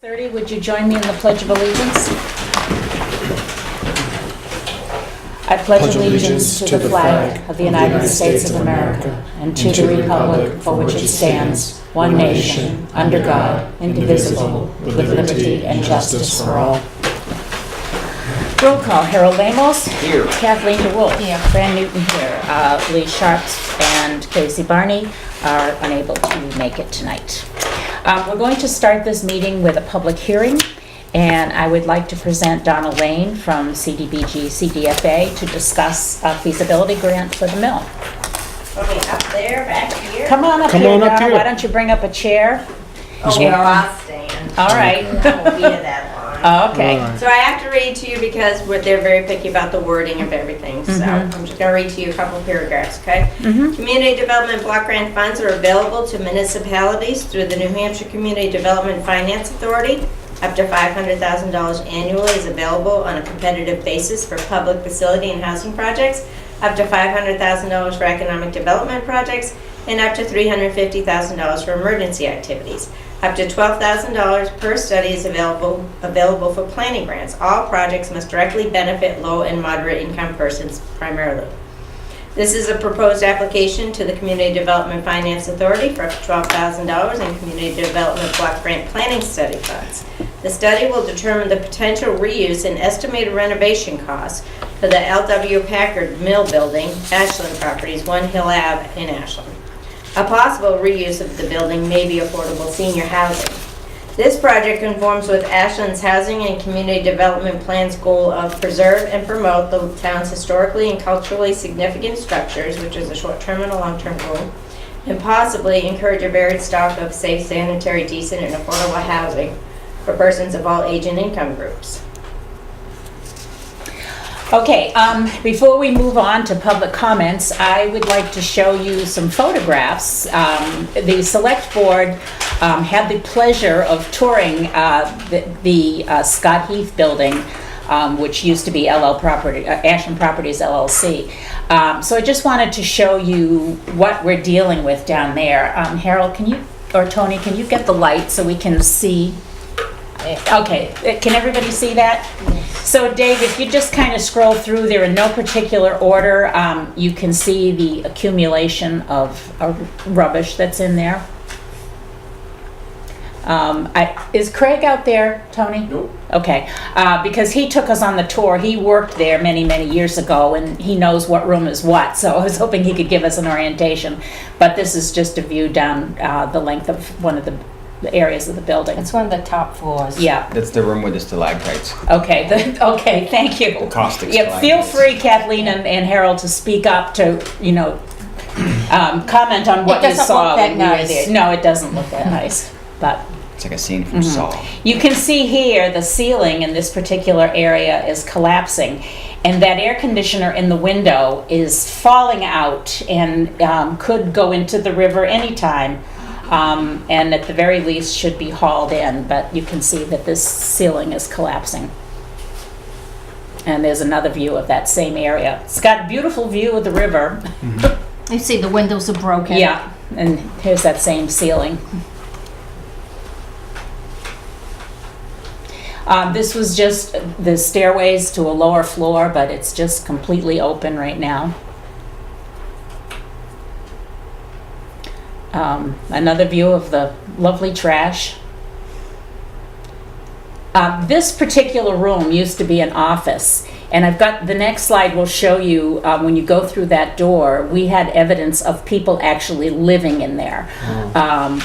30, would you join me in the Pledge of Allegiance? I pledge allegiance to the flag of the United States of America and to the republic for which it stands, one nation, under God, indivisible, with liberty and justice for all. Roll call. Harold Lamos. Here. Kathleen DeWolf. Here. Fran Newton here. Lee Sharps and Casey Barney are unable to make it tonight. We're going to start this meeting with a public hearing, and I would like to present Donna Lane from CDBG CDFA to discuss a feasibility grant for the mill. Okay, up there, back here. Come on up here, Donna. Why don't you bring up a chair? Oh, well, I'll stand. All right. I won't be in that long. Oh, okay. So I have to read to you because they're very picky about the wording of everything. So I'm just going to read to you a couple of paragraphs, okay? Community Development Block Grant funds are available to municipalities through the New Hampshire Community Development Finance Authority. Up to $500,000 annually is available on a competitive basis for public facility and housing projects, up to $500,000 for economic development projects, and up to $350,000 for emergency activities. Up to $12,000 per study is available for planning grants. All projects must directly benefit low and moderate income persons primarily. This is a proposed application to the Community Development Finance Authority for up to $12,000 in Community Development Block Grant Planning Study funds. The study will determine the potential reuse and estimated renovation costs for the L.W. Packard Mill Building, Ashland Properties, One Hill Ave in Ashland. A possible reuse of the building may be affordable senior housing. This project conforms with Ashland's Housing and Community Development Plan's goal of preserve and promote the town's historically and culturally significant structures, which is a short-term and a long-term goal, and possibly encourage a varied stock of safe, sanitary, decent, and affordable housing for persons of all age and income groups. Okay, before we move on to public comments, I would like to show you some photographs. The Select Board had the pleasure of touring the Scott Heath building, which used to be Ashland Properties LLC. So I just wanted to show you what we're dealing with down there. Harold, or Tony, can you get the light so we can see? Okay, can everybody see that? So Dave, if you just kind of scroll through there in no particular order, you can see the accumulation of rubbish that's in there. Is Craig out there, Tony? Nope. Okay, because he took us on the tour. He worked there many, many years ago, and he knows what room is what, so I was hoping he could give us an orientation. But this is just a view down the length of one of the areas of the building. It's one of the top floors. Yeah. That's the room with the stalactites. Okay, okay, thank you. The caustic Yeah, feel stalactites. free, Kathleen and Harold, to speak up to, comment on what you saw when we were there. No, it doesn't look that nice, but It's like a scene from Saw. you can see here the ceiling in this particular area is collapsing, and that air conditioner in the window is falling out and could go into the river anytime. And at the very least should be hauled in, but you can see that this ceiling is collapsing. And there's another view of that same area. It's got a beautiful view of the river. You see the windows are broken. Yeah, and here's that same ceiling. This was just the stairways to a lower floor, but it's just completely open right now. Another view of the lovely trash. This particular room used to be an office, and I've got the next slide will show you when you go through that door, we had evidence of people actually living in there,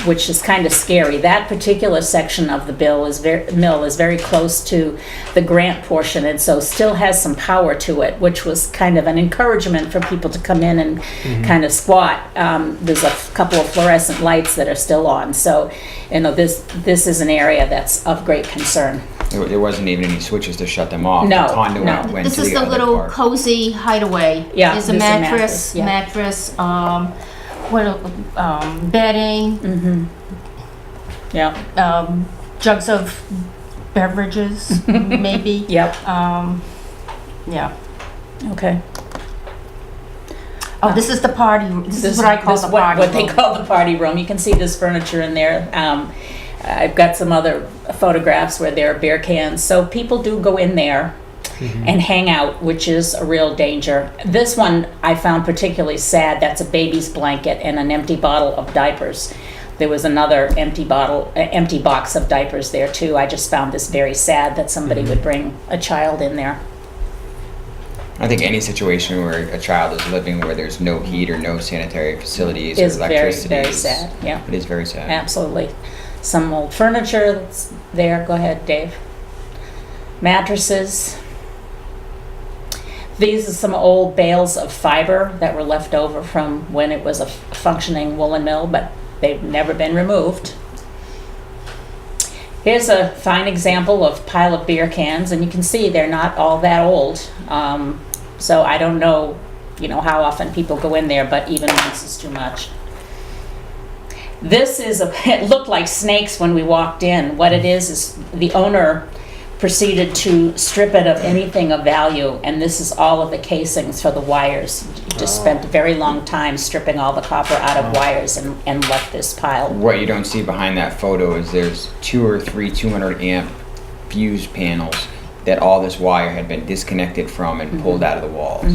which is kind of scary. That particular section of the mill is very close to the grant portion, and so still has some power to it, which was kind of an encouragement for people to come in and kind of squat. There's a couple of fluorescent lights that are still on, so this is an area that's of great concern. There wasn't even any switches to shut them off. No, The conduit no. went This to is the other little part. cozy hideaway. Yeah, There's a there's a mattress, bedding, Yeah. jugs of beverages, maybe. Yep. Yeah. Okay. Oh, this is the party. This is what I call the party what they room. call the party room. You can see this furniture in there. I've got some other photographs where there are beer cans. So people do go in there and hang out, which is a real danger. This one I found particularly sad. That's a baby's blanket and an empty bottle of diapers. There was another empty box of diapers there too. I just found this very sad that somebody would bring a child in there. I think any situation where a child is living where there's no heat or no sanitary facilities or Is very, electricity. very sad, yeah. It is very sad. Absolutely. Some old furniture that's there. Go ahead, Dave. Mattresses. These are some old bales of fiber that were left over from when it was a functioning woolen mill, but they've never been removed. Here's a fine example of pile of beer cans, and you can see they're not all that old. So I don't know, how often people go in there, but even once is too much. This is it looked like snakes when we walked in. What it is the owner proceeded to strip it of anything of value, and this is all of the casings for the wires. He just spent a very long time stripping all the copper out of wires and left this pile. What you don't see behind that photo is there's 2 or 3 200 amp fuse panels that all this wire had been disconnected from and pulled out of the walls.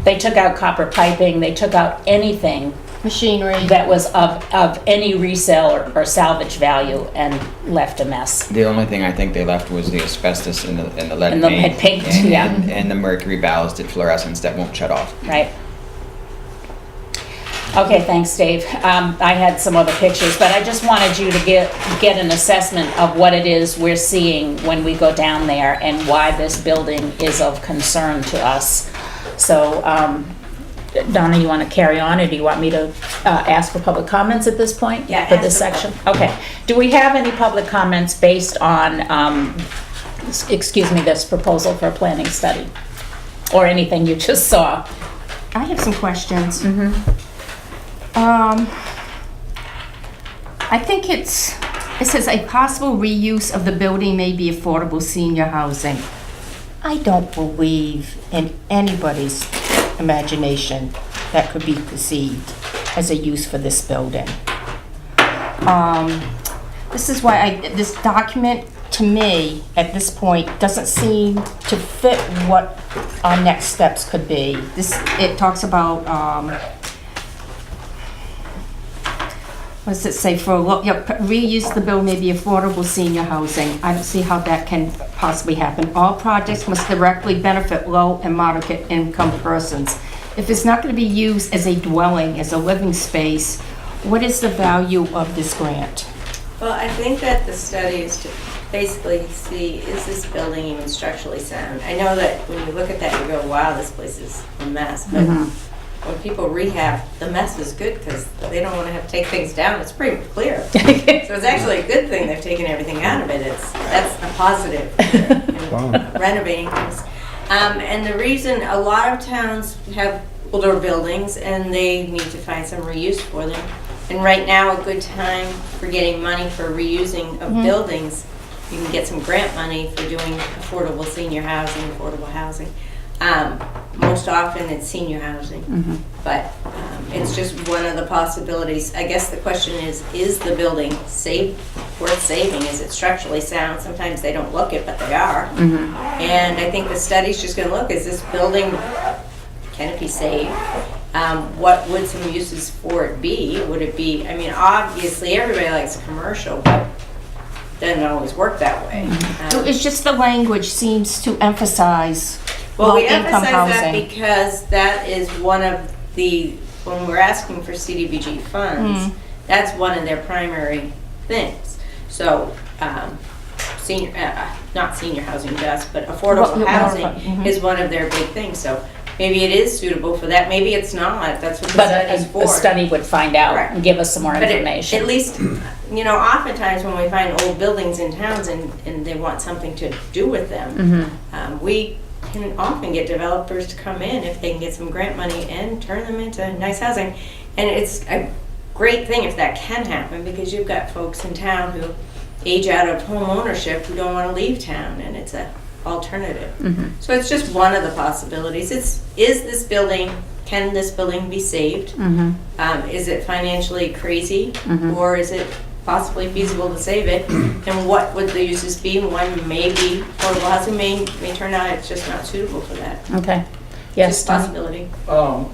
They took out copper piping, they took out anything Machinery. that was of any resale or salvage value and left a mess. The only thing I think they left was the asbestos and the lead And the paint. lead paint, and, yeah. and the mercury ballasted fluorescents that won't shut off. Right. Okay, thanks, Dave. I had some other pictures, but I just wanted you to get an assessment of what it is we're seeing when we go down there and why this building is of concern to us. So, Donna, you want to carry on, or do you want me to ask for public comments at this point? Yeah, For this ask for section? Okay. Do we have any public comments based on, this proposal for a planning study? Or anything you just saw? I have some questions. I think it says a possible reuse of the building may be affordable senior housing. I don't believe in anybody's imagination that could be perceived as a use for this building. This is why this document to me at this point doesn't seem to fit what our next steps could be. It talks about what does it say? Reuse the bill may be affordable senior housing. I don't see how that can possibly happen. All projects must directly benefit low and moderate income persons. If it's not going to be used as a dwelling, as a living space, what is the value of this grant? Well, I think that the study is to basically see, is this building even structurally sound? I know that when you look at that, you go, wow, this place is a mess. But when people rehab, the mess is good because they don't want to have to take things down. It's pretty clear. So it's actually a good thing they've taken everything out of it. That's a positive in renovating things. And the reason a lot of towns have older buildings and they need to find some reuse for them. And right now, a good time for getting money for reusing of buildings, you can get some grant money for doing affordable senior housing, affordable housing. Most often it's senior housing, but it's just one of the possibilities. I guess the question is the building worth saving? Is it structurally sound? Sometimes they don't look it, but they are. And I think the study's just going to look, is this building, can it be saved? What would some uses for it be? Would it be, I mean, obviously everybody likes commercial, but it doesn't always work that way. It's just the language seems to emphasize Well, we low-income emphasize that housing. because that is one of the, when we're asking for CDBG funds, that's one of their primary things. So, not senior housing just, but affordable housing is one of their big things. So maybe it is suitable for that, maybe it's not, that's what the But study's for. a study would find out Correct. and give us some more But information. at least, oftentimes when we find old buildings in towns and they want something to do with them, we can often get developers to come in if they can get some grant money and turn them into nice housing. And it's a great thing if that can happen, because you've got folks in town who age out of home ownership who don't want to leave town, and it's a alternative. So it's just one of the possibilities. Can this building be saved? Is it financially crazy, or is it possibly feasible to save it, and what would the uses be, and when maybe affordable housing may turn out it's just not suitable for that. Okay. It's Yes, just a Tony? possibility.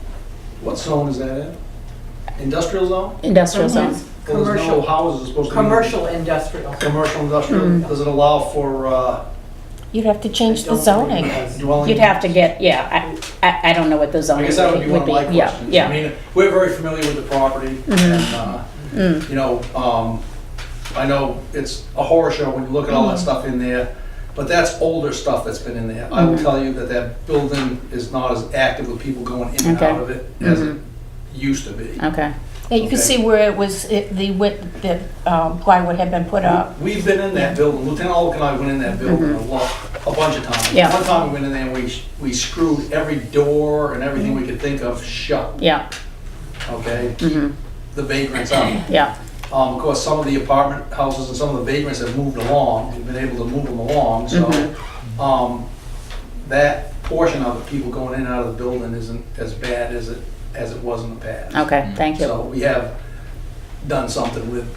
What zone is that in? Industrial zone? Industrial zone. Well, there's no Commercial. houses supposed to be. Commercial industrial. Commercial industrial, does it allow for, You'd have to change the zoning. dwelling? You'd have to get, yeah, I don't know what the I zoning guess that would be one of my Yeah, questions. I yeah. mean, we're very familiar with the property, and, you know, I know it's a horror show when you look at all that stuff in there, but that's older stuff that's been in there. I will tell you that that building is not as active with people going in and Okay. out of it as it used to be. Okay. Yeah, you can Okay. see where it was, the plywood had been put up. We've been in that building, Lieutenant Olk and I went in that building a bunch of times. Yeah. One time we went in there and we screwed every door and everything we could think of shut, Yeah, okay? Keep the vagrants out. yeah, Of course, some of the apartment houses and some of the vagrants have moved along, we've been able to move them along, so, that portion of it, people going in and out of the building isn't as bad as it was in the past. okay, thank you. So we have done something with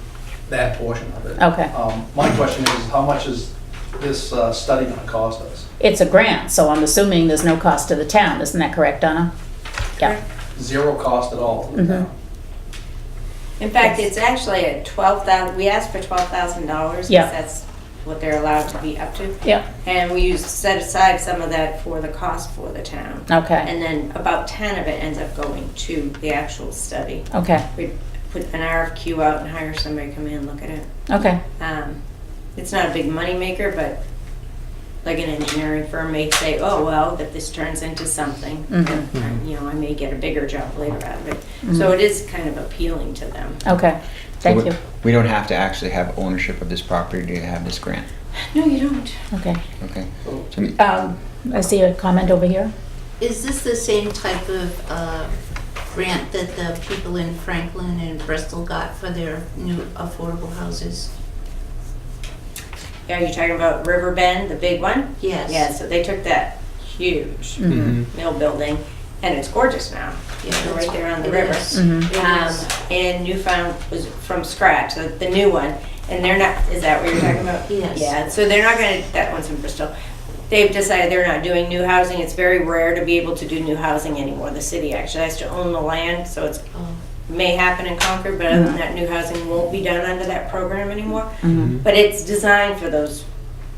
that portion of it. Okay. My question is, how much is this study gonna cost us? It's a grant, so I'm assuming there's no cost to the town, isn't that correct, Donna? Yeah, Zero cost at all to the town. In fact, it's actually at $12,000, we asked for $12,000, Yeah. because that's what they're allowed to be up to. yeah, And we set aside some of that for the cost for the town. okay, And then about 10 of it ends up going to the actual study. okay, We put an RFQ out and hire somebody to come in and look at it. okay, It's not a big money maker, but like an engineering firm may say, oh, well, if this turns into something, then, you know, I may get a bigger job later out of it. So it is kind of appealing to them. okay, thank you. We don't have to actually have ownership of this property to have this grant. No, you don't. Okay. Okay. I see a comment over here. Is this the same type of grant that the people in Franklin and Bristol got for their new affordable houses? Are you talking about Riverbend, the big one? Yes. Yeah, so they took that huge mill building, and it's gorgeous now. Yeah, They're that's- right there on the it river. is. It is. And Newfound was from scratch, the new one, and they're not, is that what you're talking about? Yes. Yeah, so they're not gonna, that one's in Bristol. They've decided they're not doing new housing. It's very rare to be able to do new housing anymore. The city actually has to own the land, so it's Oh. may happen in Concord, but other than that, new housing won't be done under that program anymore. But it's designed for those,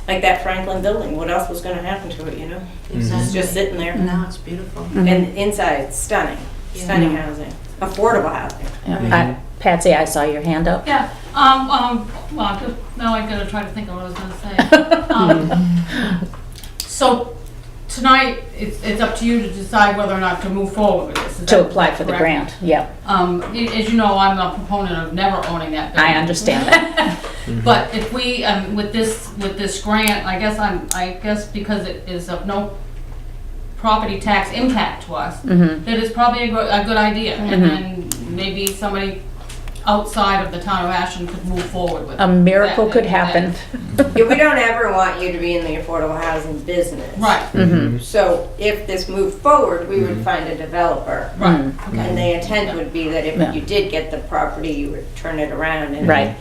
like that Franklin building. What else was gonna happen to it, you know? It's Exactly. just sitting there. Now it's beautiful. And inside, it's stunning, stunning housing, affordable housing. Yeah. Patsy, I saw your hand up. Yeah, well, just, now I gotta try to think of what I was gonna say. So tonight, it's up to you to decide whether or not to move forward with this. Is To that apply for the correct? grant, yeah, As you know, I'm a proponent of never owning that building. I understand that. But if we, with this grant, I guess because it is of no property tax impact to us, that it's probably a good idea. And then maybe somebody outside of the town of Ashland could move forward with it. A miracle That- could that- happen. Yeah, we don't ever want you to be in the affordable housing business. Right, So if this moved forward, we would find a developer. right. And the intent would be that Yeah. if you did get the property, you would turn it around and. Right.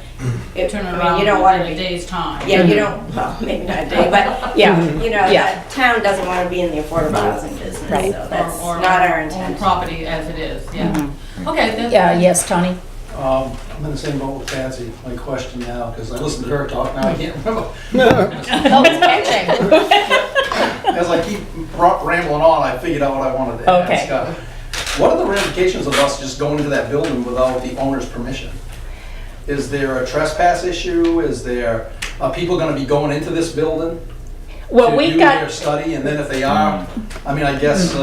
Turn it I mean, around you don't want to in a be, day's time. yeah, you don't, well, maybe not a day, but, Yeah, you know, Yeah. the town doesn't want to be in the affordable housing business, Right. so that's Or not our own intent. property as it is, yeah. Okay. that's- yeah, yes, Tony? I'm in the same boat with Patsy. My question now, because I listened to her talk, now I can't remember. Oh, it's catching. As I keep rambling on, I figured out what I wanted to Okay. ask. What are the ramifications of us just going into that building without the owner's permission? Is there a trespass issue? Are people gonna be going into this building Well, to we do their got, study? And then if they are, I mean, I guess,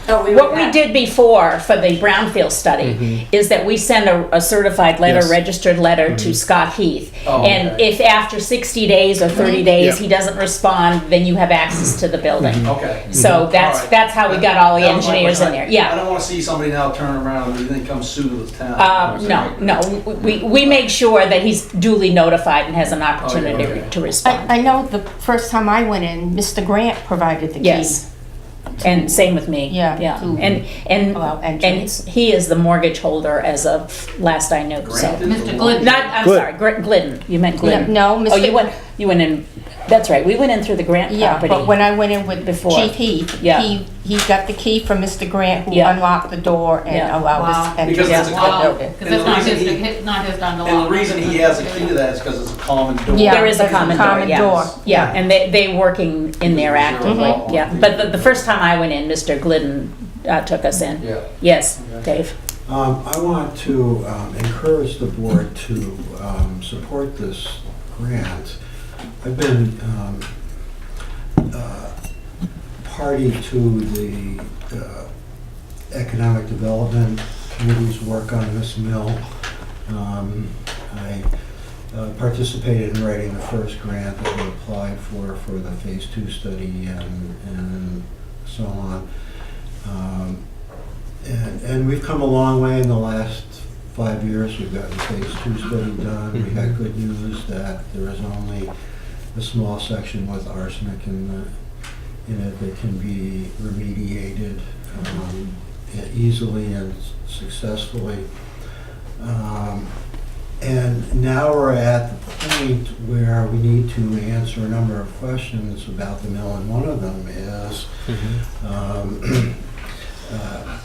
Oh, we what would we not- did before for the Brownfield study is that we send a certified letter, Yes. registered letter to Scott Heath. Oh, And okay. if after 60 days or 30 days, Yeah. he doesn't respond, then you have access to the building. okay. So that's, All right. that's how we got all the That was my engineers in question. there, I yeah. don't wanna see somebody now turn around and then come sue the town. No, we make sure that he's duly notified and has an opportunity okay. to respond. I know the first time I went in, Mr. Grant provided the key. Yes, And same with me. Yeah, Yeah. to And allow entrance. he is the mortgage holder as of last I knew, so. Grant is the Mr. one- Glidden. Not, I'm Good. sorry, Glidden. You meant Glidden. No, Oh, you Mr. went in, that's right, we went in through the Grant Yeah, property. but when I went in with Before. Chief Heath, Yeah. he got the key from Mr. Grant, who Yeah. unlocked the door and Yeah. allowed Wow. us entrance Because to it's a the Wow, building. because that's And the not reason his, not his done the law. And the reason he has a key to that is because it's a common door. Yeah. There is a There's a common door, common yeah. door. Yeah, and they working in there actively, Mhm. yeah. But the first time I went in, Mr. Glidden took us in. Yeah. Yes, Okay. Dave? I want to encourage the board to support this grant. I've been party to the Economic Development Committee's work on this mill. I participated in writing the first grant that we applied for the Phase 2 study and so on. And we've come a long way in the last 5 years. We've gotten Phase 2 study done. We got good news that there is only a small section with arsenic in it that can be remediated easily and successfully. And now we're at the point where we need to answer a number of questions about the mill, and one of them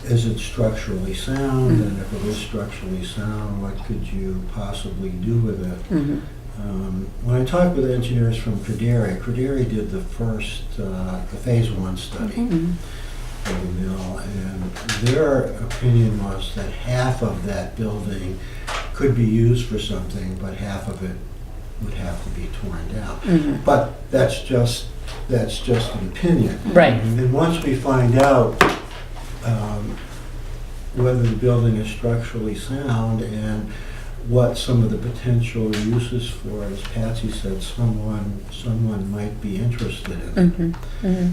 is it structurally sound? And if it is structurally sound, what could you possibly do with it? When I talked with engineers from Credere did the first, the Phase 1 study of the mill, and their opinion was that half of that building could be used for something, but half of it would have to be torn down. But that's just an opinion. Right. And once we find out whether the building is structurally sound and what some of the potential uses for, as Patsy said, someone might be interested in it.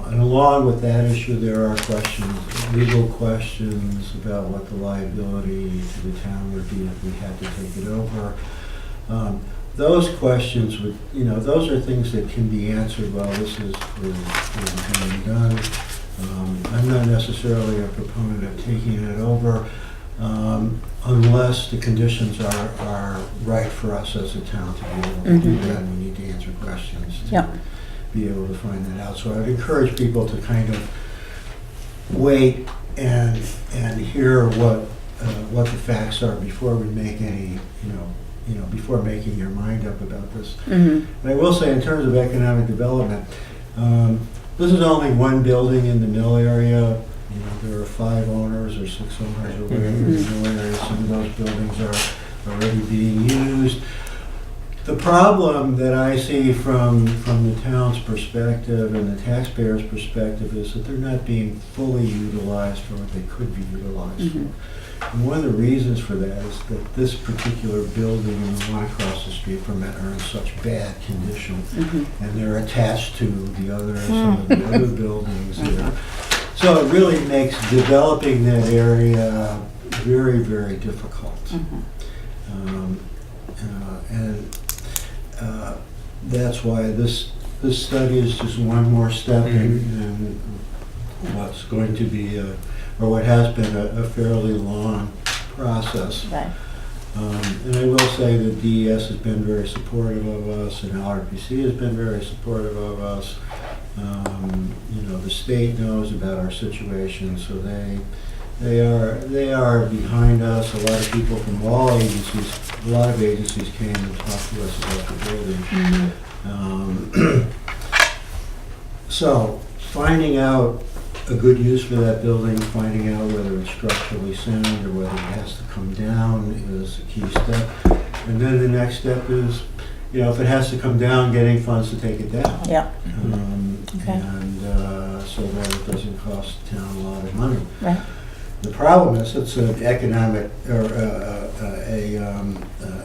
And along with that issue, there are questions, legal questions about what the liability to the town would be if we had to take it over. Those questions would, those are things that can be answered while this is being done. I'm not necessarily a proponent of taking it over unless the conditions are right for us as a town to be able to do that. We need to answer questions to be able to find that out. So I'd encourage people to kind of wait and hear what the facts are before we make any, before making your mind up about this. And I will say, in terms of economic development, this is only one building in the mill area. There are 5 owners or 6 owners or whatever in the mill area. Some of those buildings are already being used. The problem that I see from the town's perspective and the taxpayers' perspective is that they're not being fully utilized for what they could be utilized for. And one of the reasons for that is that this particular building and the one across the street from it are in such bad condition, and they're attached to some of the other buildings there. So it really makes developing that area very, very difficult. That's why this study is just one more step in what's going to be, or what has been a fairly long process. Right. And I will say that DES has been very supportive of us, and LRPC has been very supportive of us. The state knows about our situation, so they are behind us. A lot of people from all agencies, a lot of agencies came and talked to us about the building. So finding out a good use for that building, finding out whether it's structurally sound or whether it has to come down is a key step. And then the next step is, if it has to come down, getting funds to take it down. Yeah. Okay. And so that it doesn't cost the town a lot of money. Right. The problem is it's an economic or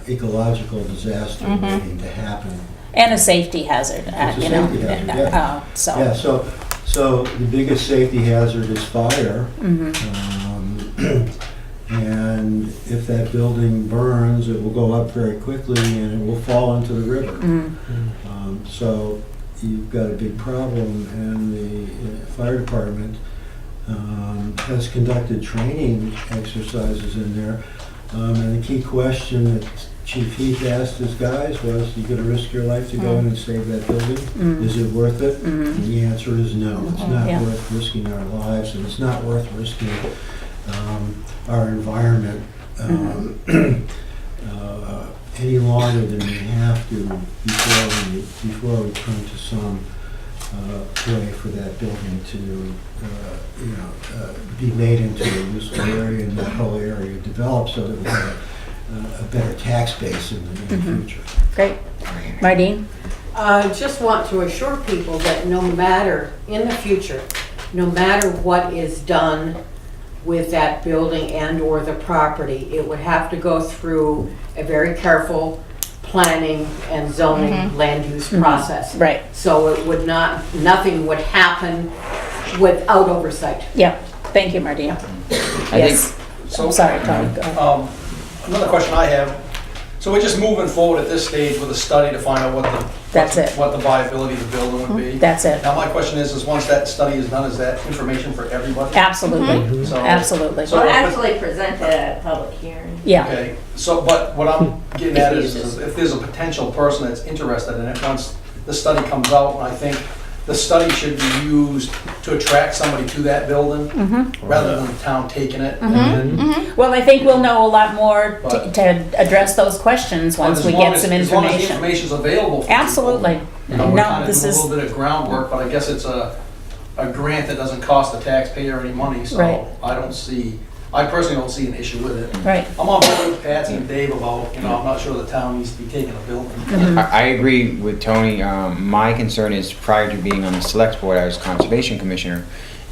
ecological disaster waiting to happen. And a safety hazard, It's a safety hazard, yeah. So. Yeah, so the biggest safety hazard is fire. And if that building burns, it will go up very quickly and it will fall into the river. So you've got a big problem, and the fire department has conducted training exercises in there. And the key question that Chief Heath asked his guys was, you gonna risk your life to go in and save that building? Is it worth it? And the answer is no. It's not Yeah. worth risking our lives, and it's not worth risking our environment any longer than we have to before we come to some way for that building to be made into a useful area, and that whole area develop so that we have a better tax base in the future. Great. Mardine? I just want to assure people that no matter, in the future, no matter what is done with that building and/or the property, it would have to go through a very careful planning and zoning land use process. Right. So it would not, nothing would happen without oversight. Yeah. Thank you, Mardine. I Yes. So, I'm sorry, Tony. Go ahead. Another question I have, so we're just moving forward at this stage with a study to find out That's it. what the viability of the building would be? That's it. Now, my question is once that study is done, is that information for everybody? Absolutely. So- Absolutely. So- Well, actually presented at a public hearing. Yeah. Okay, so, but what I'm getting at is if there's a potential person that's interested in it, once the study comes out, I think the study should be used to attract somebody to that building, rather than the town taking it. and then- Well, I think we'll know a lot more But- to address those questions once as we long get as- some As long as the information. information's available for people. Absolutely. You know, we're No, kind of this doing a is, little bit of groundwork, but I guess it's a grant that doesn't cost the taxpayer any money, Right. so I personally don't see an issue with it. right. I'm on board with Patsy and Dave about, I'm not sure the town needs to be taking a building. I agree with Tony. My concern is prior to being on the select board, I was conservation commissioner,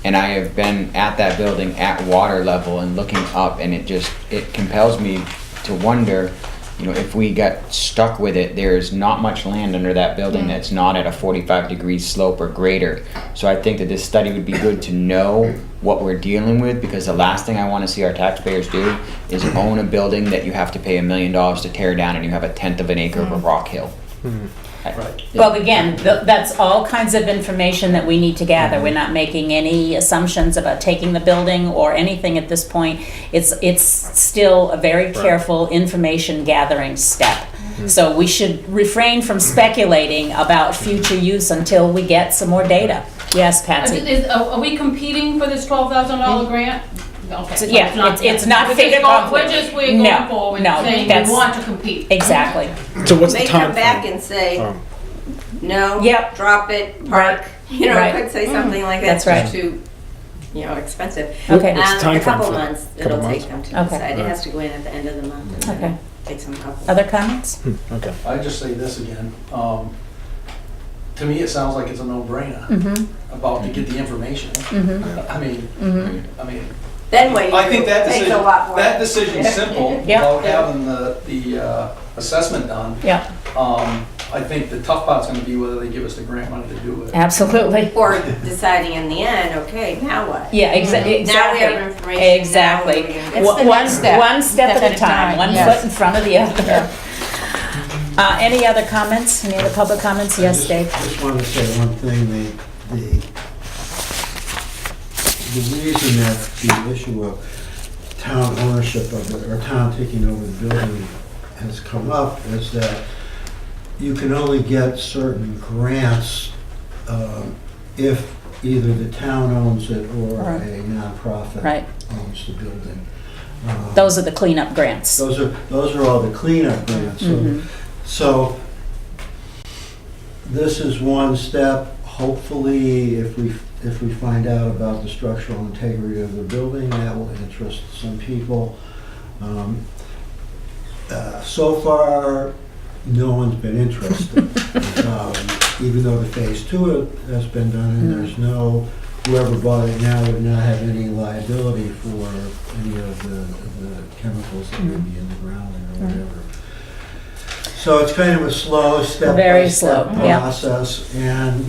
and I have been at that building at water level and looking up, and it compels me to wonder, if we got stuck with it, there's not much land under that building that's not at a 45-degree slope or greater. So I think that this study would be good to know what we're dealing with, because the last thing I want to see our taxpayers do is own a building that you have to pay $1 million to tear down, and you have a tenth of an acre of a rock hill. Right. Well, again, that's all kinds of information that we need to gather. We're not making any assumptions about taking the building or anything at this point. It's still a very careful information gathering step. So we should refrain from speculating about future use until we get some more data. Yes, Patsy? Are we competing for this $12,000 grant? Okay. so Yeah, it's not we're figured just going- properly. We're just, we're No, going forward no, saying that's- we want to compete. Exactly. So what's the May time come back frame? and say, Oh. no, Yep. drop it, Right. park, Right. could say something like that. That's right. It's too, expensive. Okay. What's the time A frame couple for that? months, Couple it'll months? take them to Okay. decide. It has to go in at the end of the month. and Okay. then take some couple. Other comments? Okay. I just say this again, to me, it sounds like it's a no-brainer about to get the information. I mean, Then what you I think do that takes decision, a lot more. that decision's simple, Yeah. about having the assessment done. Yeah, I think the tough part's gonna be whether they give us the grant money to do it. absolutely. Or deciding in the end, okay, now what? Yeah, exactly. Now we have information. Exactly. Now what are we gonna do? It's the next step. One step at a time, one yes. foot in front of the other. Any other comments? Any other public comments? Yes, Dave? Just wanted to say one thing, the reason that the issue of town ownership of it, or town taking over the building has come up is that you can only get certain grants if either the town owns it or Right. a nonprofit Right. owns the building. Those are the cleanup grants. Those are all the cleanup grants. So this is one step. Hopefully, if we find out about the structural integrity of the building, that will interest some people. So far, no one's been interested. Even though the phase 2 has been done, and there's whoever bought it now would not have any liability for any of the chemicals that would be in the ground or whatever. So it's kind of a slow step Very by slow, step yeah. process, and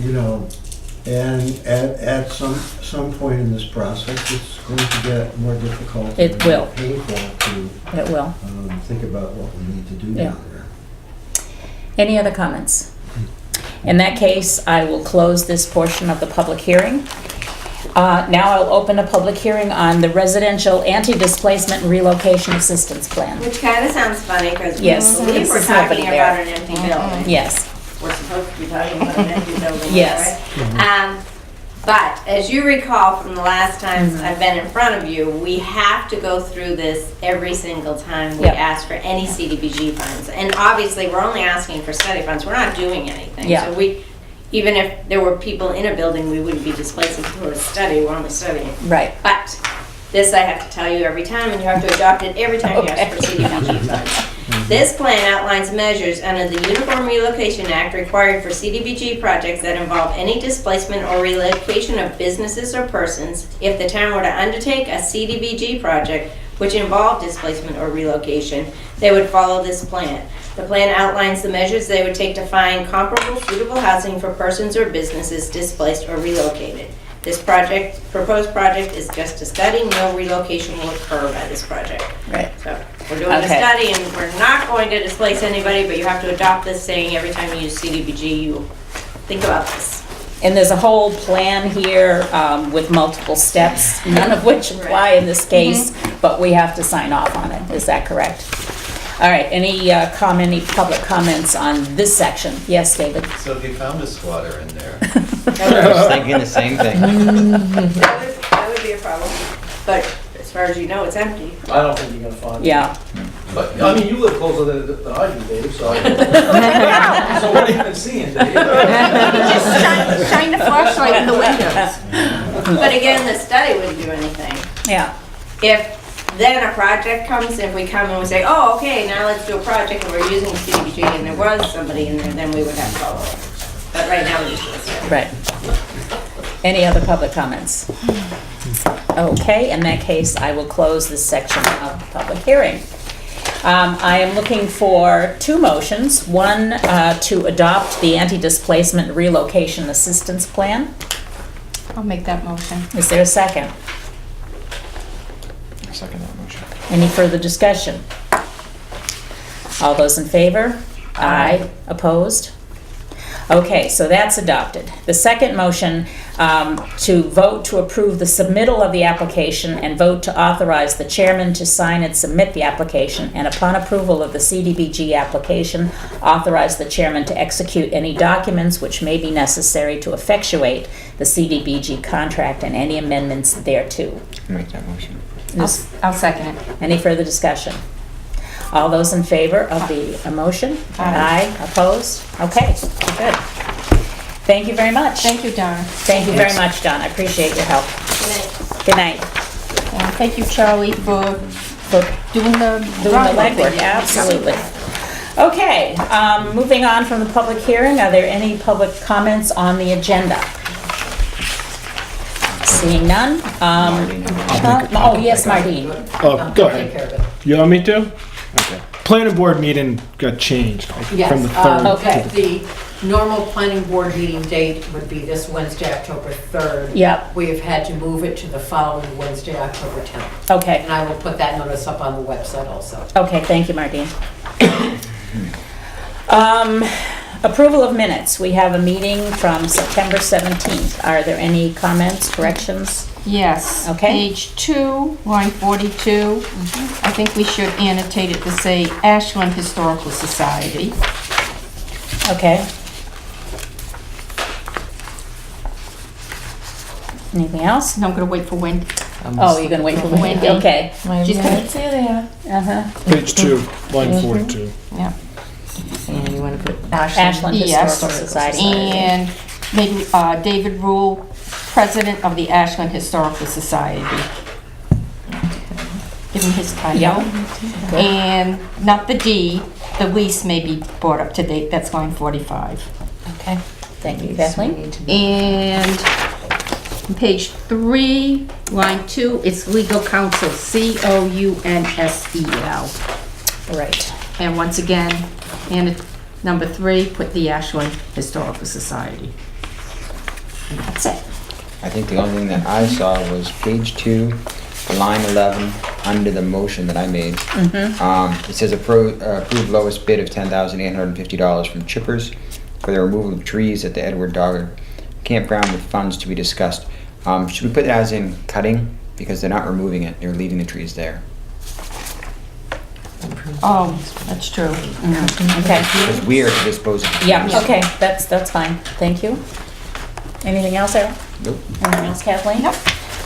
at some point in this process, it's going to get more difficult. It and will. more painful to It will. think about what we need to do Yeah. down there. Any other comments? In that case, I will close this portion of the public hearing. Now I'll open a public hearing on the residential anti-displacement and relocation assistance plan. Which kind of sounds funny, because we Yes, believe because we're there's nobody talking there. about an empty building. Yes, We're supposed to be talking about an empty building, Yes. right? But as you recall from the last times I've been in front of you, we have to go through this every single time we Yep. ask for any CDBG funds. And obviously, we're only asking for study funds, we're not doing anything. Yeah. So we, even if there were people in a building, we wouldn't be displacing through a study, we're only studying. right. But this I have to tell you every time, and you have to adopt it every time you ask for CDBG funds. This plan outlines measures under the Uniform Relocation Act required for CDBG projects that involve any displacement or relocation of businesses or persons. If the town were to undertake a CDBG project which involved displacement or relocation, they would follow this plan. The plan outlines the measures they would take to find comparable suitable housing for persons or businesses displaced or relocated. This proposed project is just a study, no relocation will occur by this project. Right. So, we're doing a Okay. study and we're not going to displace anybody, but you have to adopt this saying every time you use CDBG, you think about this. And there's a whole plan here with multiple steps, none of which apply in this case, but we have to sign off on it. Is that correct? All right, any public comments on this section? Yes, David? So if you found a squatter in there, I was thinking the same thing. That would be a problem. But as far as you know, it's empty. I don't think you're gonna find it. Yeah. But, I mean, you live closer than I do, Dave, so. So what have you been seeing, Dave? Just shine the flashlight in the windows. But again, the study wouldn't do anything. Yeah. If then a project comes, if we come and we say, oh, okay, now let's do a project and we're using CDBG and there was somebody in there, then we would have to follow it. But right now, we just do a study. Right. Any other public comments? Okay, in that case, I will close this section of the public hearing. I am looking for two motions. One, to adopt the anti-displacement relocation assistance plan. I'll make that motion. Is there a second? I second that motion. Any further discussion? All those in favor? Aye. Opposed? Okay, so that's adopted. The second motion, to vote to approve the submittal of the application and vote to authorize the chairman to sign and submit the application, and upon approval of the CDBG application, authorize the chairman to execute any documents which may be necessary to effectuate the CDBG contract and any amendments thereto. Make that motion. I'll second it. Any further discussion? All those in favor of the motion? Aye. Opposed? Okay, good. Thank you very much. Thank you, Donna. Thank you very much, Don. I appreciate your help. Good night. And thank you, Charlie, for doing the Doing the legwork, absolutely. Okay, moving on from the public hearing, are there any public comments on the agenda? Seeing none? Oh, yes, Mardine. Oh, go ahead. You want me to? Okay. Planning board meeting got changed Yes, from the 3rd. okay. The normal planning board meeting date would be this Wednesday, October 3rd. Yep, We have had to move it to the following Wednesday, October 10th. okay. And I will put that notice up on the website also. Okay, thank you, Mardine. Approval of minutes. We have a meeting from September 17th. Are there any comments, corrections? Yes. Okay. Page 2, line 42. I think we should annotate it to say Ashland Historical Society. Okay. Anything else? No, I'm gonna wait for Wendy. Oh, you're gonna wait for Wendy, okay. She's gonna, Uh-huh. Page 2, line 42. yeah. And you want to put Ashland Yes. Historical Society. And maybe David Rule, President of the Ashland Historical Society. Give him his title. Yeah. And not the D, the lease may be brought up to date, that's line 45. Okay, thank you, Kathleen. And on page 3, line 2, it's legal counsel, COUNSEL. Right. And once again, and number 3, put the Ashland Historical Society. And that's it. I think the only thing that I saw was page 2, line 11, under the motion that I made. It says approve lowest bid of $10,850 from Chippers for the removal of trees at the Edward Dogger Campground with funds to be discussed. Should we put that as in cutting? Because they're not removing it, they're leaving the trees there. Oh, that's true. Okay. It's weird to dispose of trees. Yeah, okay, that's fine, thank you. Anything else, Errol? Nope. Anything else, Kathleen? Nope.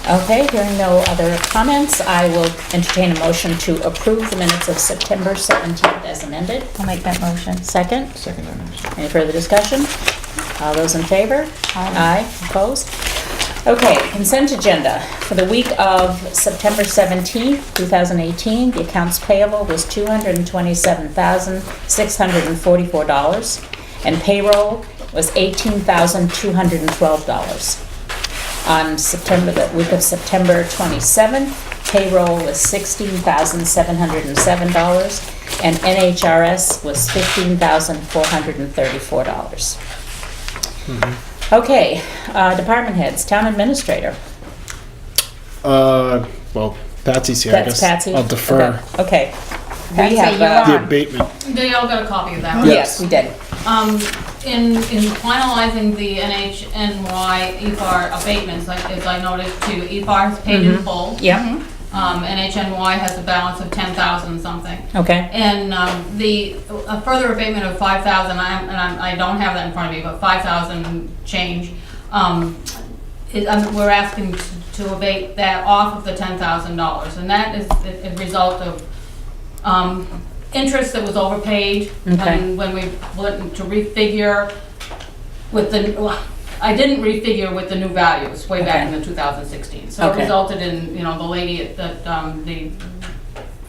Okay, hearing no other comments, I will entertain a motion to approve the minutes of September 17th as amended. I'll make that motion. Second, Second that motion. any further discussion? All those in favor? Aye. Opposed? Okay, consent agenda. For the week of September 17th, 2018, the accounts payable was $227,644, and payroll was $18,212. On the week of September 27th, payroll was $16,707, and NHRS was $15,434. Okay, department heads, town administrator. Well, Patsy's here, I That's guess. Patsy? I'll defer. Okay. Patsy, We have, you're The on. abatement. They all got a copy of that. yes, we did. In finalizing the NHNY EFAR abatements, as I noticed too, EFAR is paid in full. Yeah, NHNY has a balance of 10,000 something. okay, And a further abatement of 5,000, I don't have that in front of me, but 5,000 change. We're asking to abate that off of the $10,000, and that is a result of interest that was overpaid. Okay. And when we went to refigure with I didn't refigure with the new values way back in the 2016. So it Okay. resulted in, the lady at the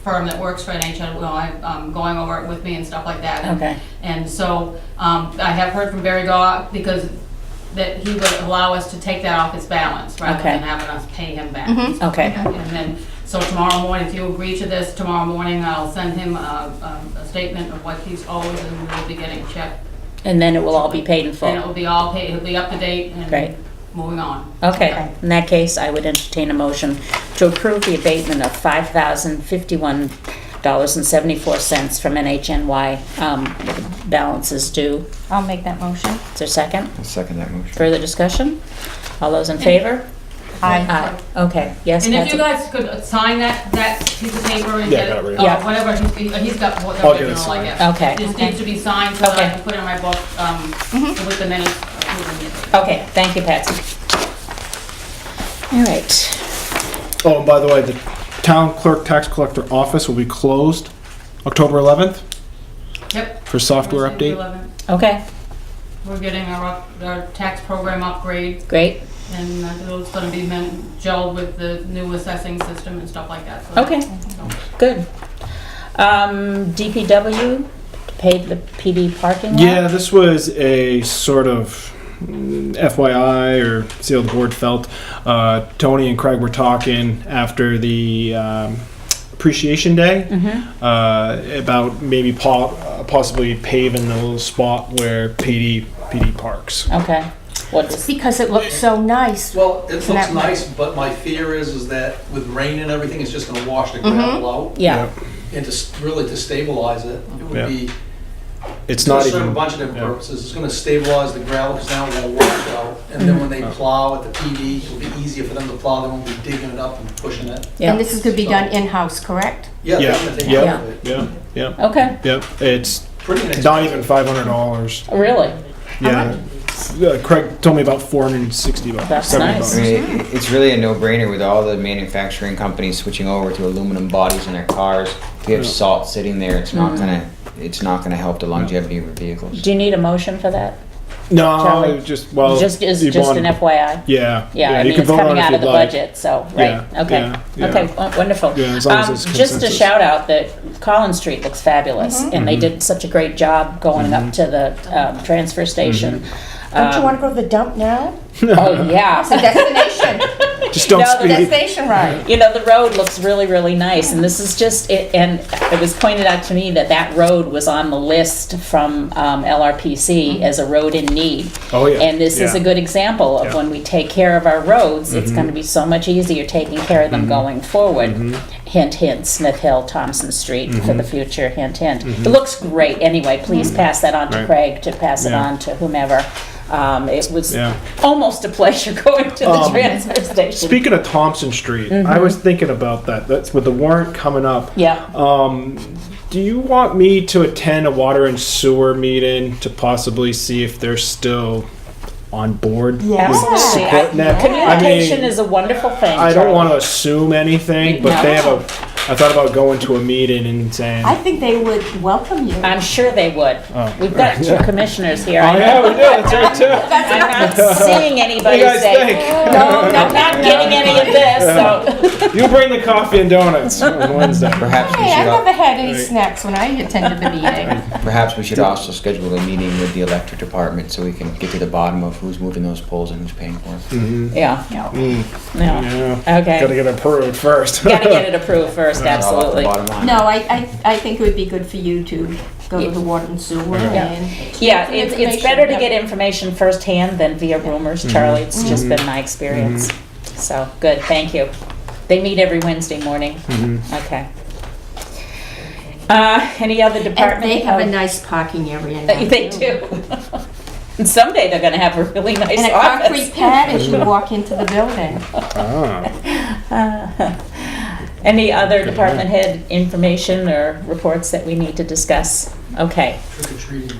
firm that works for NHNY going over it with me and stuff like that. okay, And so I have heard from Barry Gaw because that he would allow us to take that off his balance rather Okay. than having us pay him back. okay, And then, so tomorrow morning, if you agree to this, tomorrow morning I'll send him a statement of what he's owed, and we'll be getting a check. and then it will all be paid in And it full. will be all paid, it'll be up to date Great. and moving on. Okay, in that case, I would entertain a motion to approve the abatement of $5,051.74 from NHNY, with the balances due. I'll make that motion. Is there a second? I'll second that motion. Further discussion? All those in favor? Aye. Aye, okay, yes, And if you Patsy? guys could sign that piece of paper and Yeah, get got it it, right here. whatever, he's got the I'll get it original, I signed. guess. Okay. It just needs to be signed so that I Okay. can put it in my book with the minutes approving it. Okay, thank you, Patsy. All right, Oh, and by the way, the town clerk tax collector office will be closed October 11th Yep. for software Thursday the update. 11th. okay, We're getting our tax program upgrade, great, and it's gonna be gelled with the new assessing system and stuff like that. So- okay, good. DPW paid the PD parking lot? Yeah, this was a sort of FYI, or see how the board felt. Tony and Craig were talking after the appreciation day about maybe possibly paving the little spot where PD parks. Okay, what is, Because it looks so nice. Well, it Isn't looks that nice, but my fear is that with rain and everything, it's just gonna wash the gravel out. yeah, And really to stabilize it, it would Yeah. be, It's it's gonna not serve a even. bunch of different yeah. purposes. It's gonna stabilize the gravel, because now it won't wash out. And then when they plow at the PD, it'll be easier for them to plow, they won't be digging it up and pushing it. yeah, And this is gonna be done in-house, correct? Yeah, they're Yeah, gonna take yeah, care of it. yeah, okay, It's Pretty inexpensive. not even $500. really? Yeah. Craig told me about $460. That's 70 nice. bucks. I mean, it's really a no-brainer with all the manufacturing companies switching over to aluminum bodies in their cars. If you have Yeah. salt sitting there, it's not gonna help the longevity of your vehicles. Do you need a motion for that? No, Charlie? just Just, you just want- an FYI? Yeah, Yeah, I you mean, can it's vote on coming it if out of you'd the like. budget, so, right, Yeah, okay, yeah, yeah. okay, wonderful. Yeah, as long as it's Just a consensus. shout out that Collins Street looks fabulous, and they did such a great job going up to the transfer station. Don't you wanna go to the dump now? Oh, yeah. It's a destination. Just don't No, speed. Destination ride. You know, the road looks really, really nice, and this is just, and it was pointed out to me that that road was on the list from LRPC as a road in need. Oh, yeah. And this is a Yeah. good example of Yeah. when we take care of our roads, it's gonna be so much easier taking care of them going forward. Hint, hint, Smith Hill, Thompson Street for the future, hint, hint. It looks great, anyway, please pass that on to Right. Craig, to pass it Yeah. on to whomever. It was Yeah. almost a pleasure going to the transfer station. Speaking of Thompson Street, I was thinking about that. That's with the warrant coming up. Yeah. Do you want me to attend a water and sewer meeting to possibly see if they're still on board? Absolutely. Supporting that? Communication I mean, is a wonderful thing. I don't Charlie. want to assume anything, but they have a. I thought about going to a meeting and saying. I think they would welcome you. I'm sure they would. Oh. We've got two commissioners here. Oh yeah, we do. That's right too. I'm not seeing anybody What do you guys say, think? no, I'm not getting any of this, so. You bring the coffee and donuts on Wednesday. Perhaps we Hey, I should, never had any Right. snacks when I attended the meeting. perhaps we should also schedule a meeting with the electric department so we can get to the bottom of who's moving those poles and who's paying for it. Yeah, Mm, no, yeah. okay. Gotta get approved first. Gotta get it approved first, That's all off the absolutely. bottom line. No, I think it would be good for you to go to the water and sewer and. Yeah, some it's information. better to Yep. get information firsthand than via rumors, Charlie. It's just been my experience. So, good, thank you. They meet every Wednesday morning. Okay. Any other And department? they have a nice parking area now. They do. And someday they're gonna have a really nice And a office. concrete pad as you walk into the building. Ah. Any other department head information or reports that we need to discuss? Okay. Trick or treating.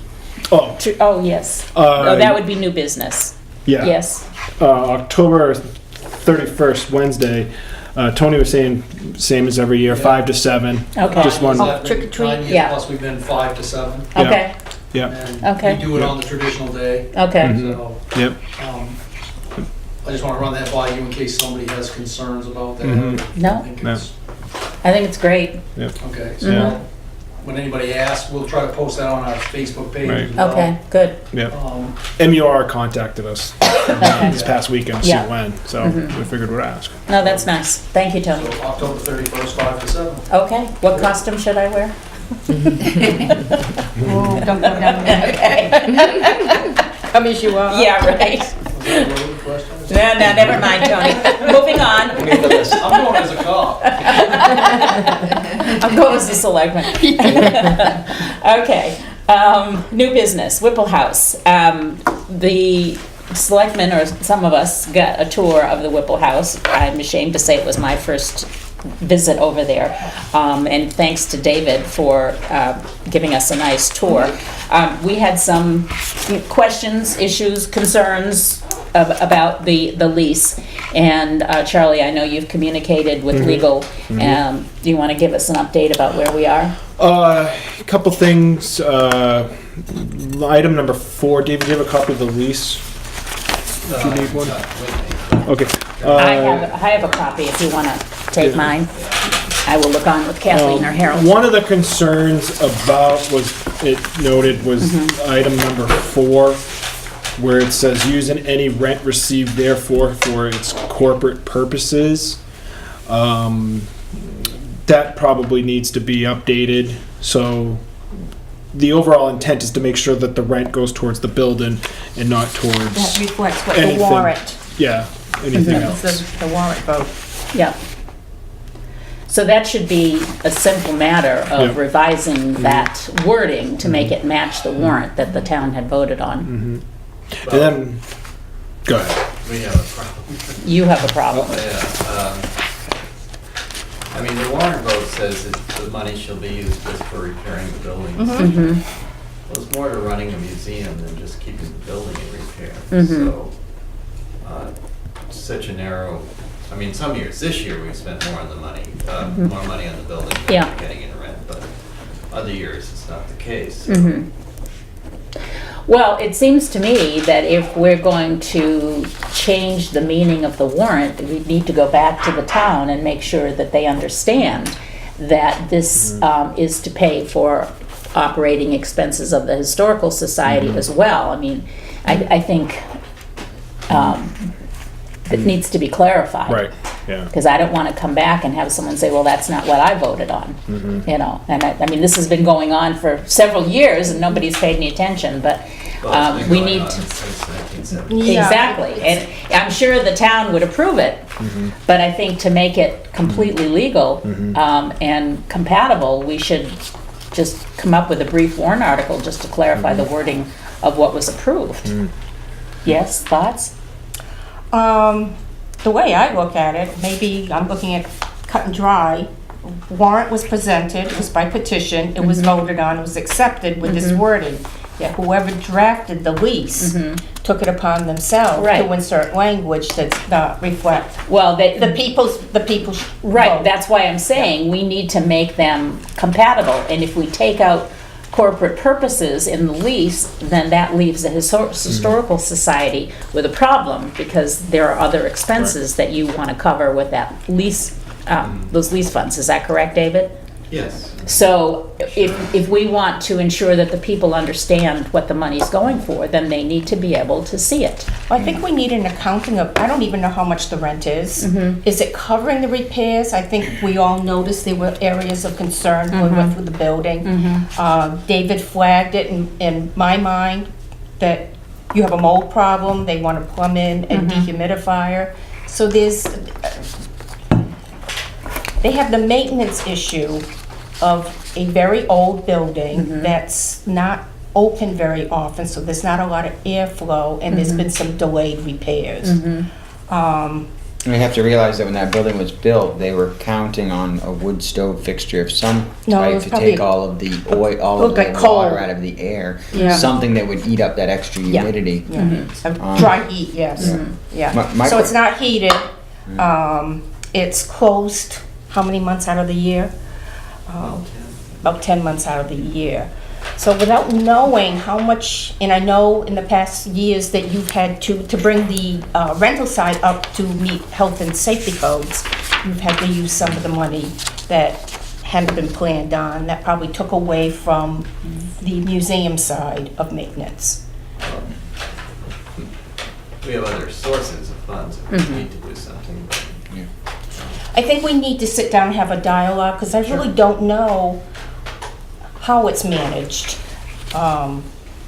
Oh, Oh, yes. Oh, that would be new business. yeah. Yes. October 31st, Wednesday. Tony was saying same as every year, 5 to 7. Okay. Just one. Oh, trick or treat? 9 years Yeah. plus we've been 5 to 7. Yeah. Okay, Yeah. And Okay. we do it on the traditional day. okay. So, Yep. I just want to run that by you in case somebody has concerns about that. No. I think it's- I think it's great. Okay, Yeah. so when anybody asks, we'll try to post that on our Facebook page Right. as well. Okay, good. Yep. Um, MUR contacted us this past weekend to see Yeah. when, so we figured we'd ask. No, that's nice. Thank you, Tony. So October 31st, 5 to 7. Okay, what costume should I wear? Oh, don't go down there. Okay. Come as you are. Yeah, right. Was that one of the questions? No, no, never mind, Tony. Moving on. I'm going as a cop. I'm going as a selectman. Okay, new business, Whipple House. The selectmen, or some of us, got a tour of the Whipple House. I'm ashamed to say it was my first visit over there. And thanks to David for giving us a nice tour. We had some questions, issues, concerns about the lease. And Charlie, I know you've communicated with legal. Do you want to give us an update about where we are? A couple things. Item number 4. David, do you have a copy of the lease? If you need one. Okay. I have a copy if you want to take mine. I will look on with Kathleen or Harold. One of the concerns about it noted was item number 4, where it says using any rent received therefore for its corporate purposes. That probably needs to be updated. So the overall intent is to make sure that the rent goes towards the building and not towards That reflects what the anything. warrant, anything else. the warrant vote. Yeah. So that should be a simple matter of Yep. revising that wording to make it match the warrant that the town had voted on. And then, go ahead. We have a problem. You have a problem. Yeah, I mean, the warrant vote says that the money shall be used just for repairing the buildings. Well, it's more to running a museum than just keeping the building in repair. So, such a narrow, I mean, some years, this year we've spent more on the money, more money on the building than Yeah. we're getting in rent, but other years it's not the case. Well, it seems to me that if we're going to change the meaning of the warrant, we need to go back to the town and make sure that they understand that this is to pay for operating expenses of the Historical Society as well. I mean, I think that needs to be clarified. Right, yeah. Because I don't want to come back and have someone say, well, that's not what I voted on, you know? And I mean, this has been going on for several years and nobody's paid any attention, but Well, it's been we going need on to. since 1970. Yeah. Exactly, and I'm sure the town would approve it, but I think to make it completely legal and compatible, we should just come up with a brief warrant article just to clarify the wording of what was approved. Yes, thoughts? The way I look at it, maybe I'm looking at cut and dry. Warrant was presented, it was by petition, it was voted on, it was accepted with this wording. Yet whoever drafted the lease took it upon themselves Right. to insert language that's not reflect Well, the people's right, vote. that's why I'm saying we need to make them compatible, and if we take out corporate purposes in the lease, then that leaves the historical society with a problem, because there are other expenses that you want to cover with that lease, those lease funds. Is that correct, David? Yes. So if we want to ensure that the people understand what the money's going for, then they need to be able to see it. I think we need an accounting of, I don't even know how much the rent is. Is it covering the repairs? I think we all noticed there were areas of concern when we went through the building. David flagged it in my mind that you have a mold problem, they want to plumb in a dehumidifier. So there's, they have the maintenance issue of a very old building that's not open very often, so there's not a lot of airflow, and there's been some delayed repairs. We have to realize that when that building was built, they were counting on a wood stove fixture of some No, it type was to probably- take all of the oil, all of Looked like the coal. water out of the air. Yeah. Something that would eat up that extra humidity. Dry heat, yes, yeah. My So it's que- not heated, it's closed, how many months out of the year? About 10 months out of the year. So without knowing how much, and I know in the past years that you've had to bring the rental side up to meet health and safety codes, you've had to use some of the money that hadn't been planned on, that probably took away from the museum side of maintenance. We have other sources of funds if we need to do something. But I think we need to sit down and have a dialogue, because I really don't know how it's managed.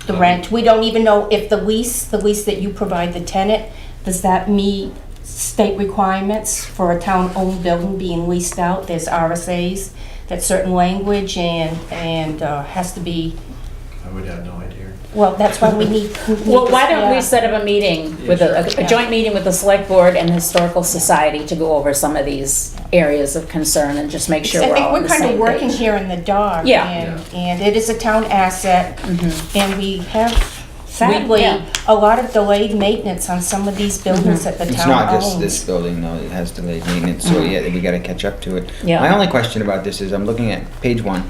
The rent, we don't even know if the lease that you provide the tenant, does that meet state requirements for a town-owned building being leased out? There's RSAs, that's certain language, and has to be, I would have no idea. well, that's why we need. Well, why don't we set up a meeting with a joint meeting with the select board and the historical society to go over some of these areas of concern and just make sure I we're think all on we're the kind of same working page. here in the dark. Yeah. And it is a town asset, and we have, sadly, yeah. a lot of delayed maintenance on some of these buildings that the It's town not owns. just this building though, it has delayed maintenance, so yeah, we gotta catch up to it. Yeah. My only question about this is, I'm looking at page 1,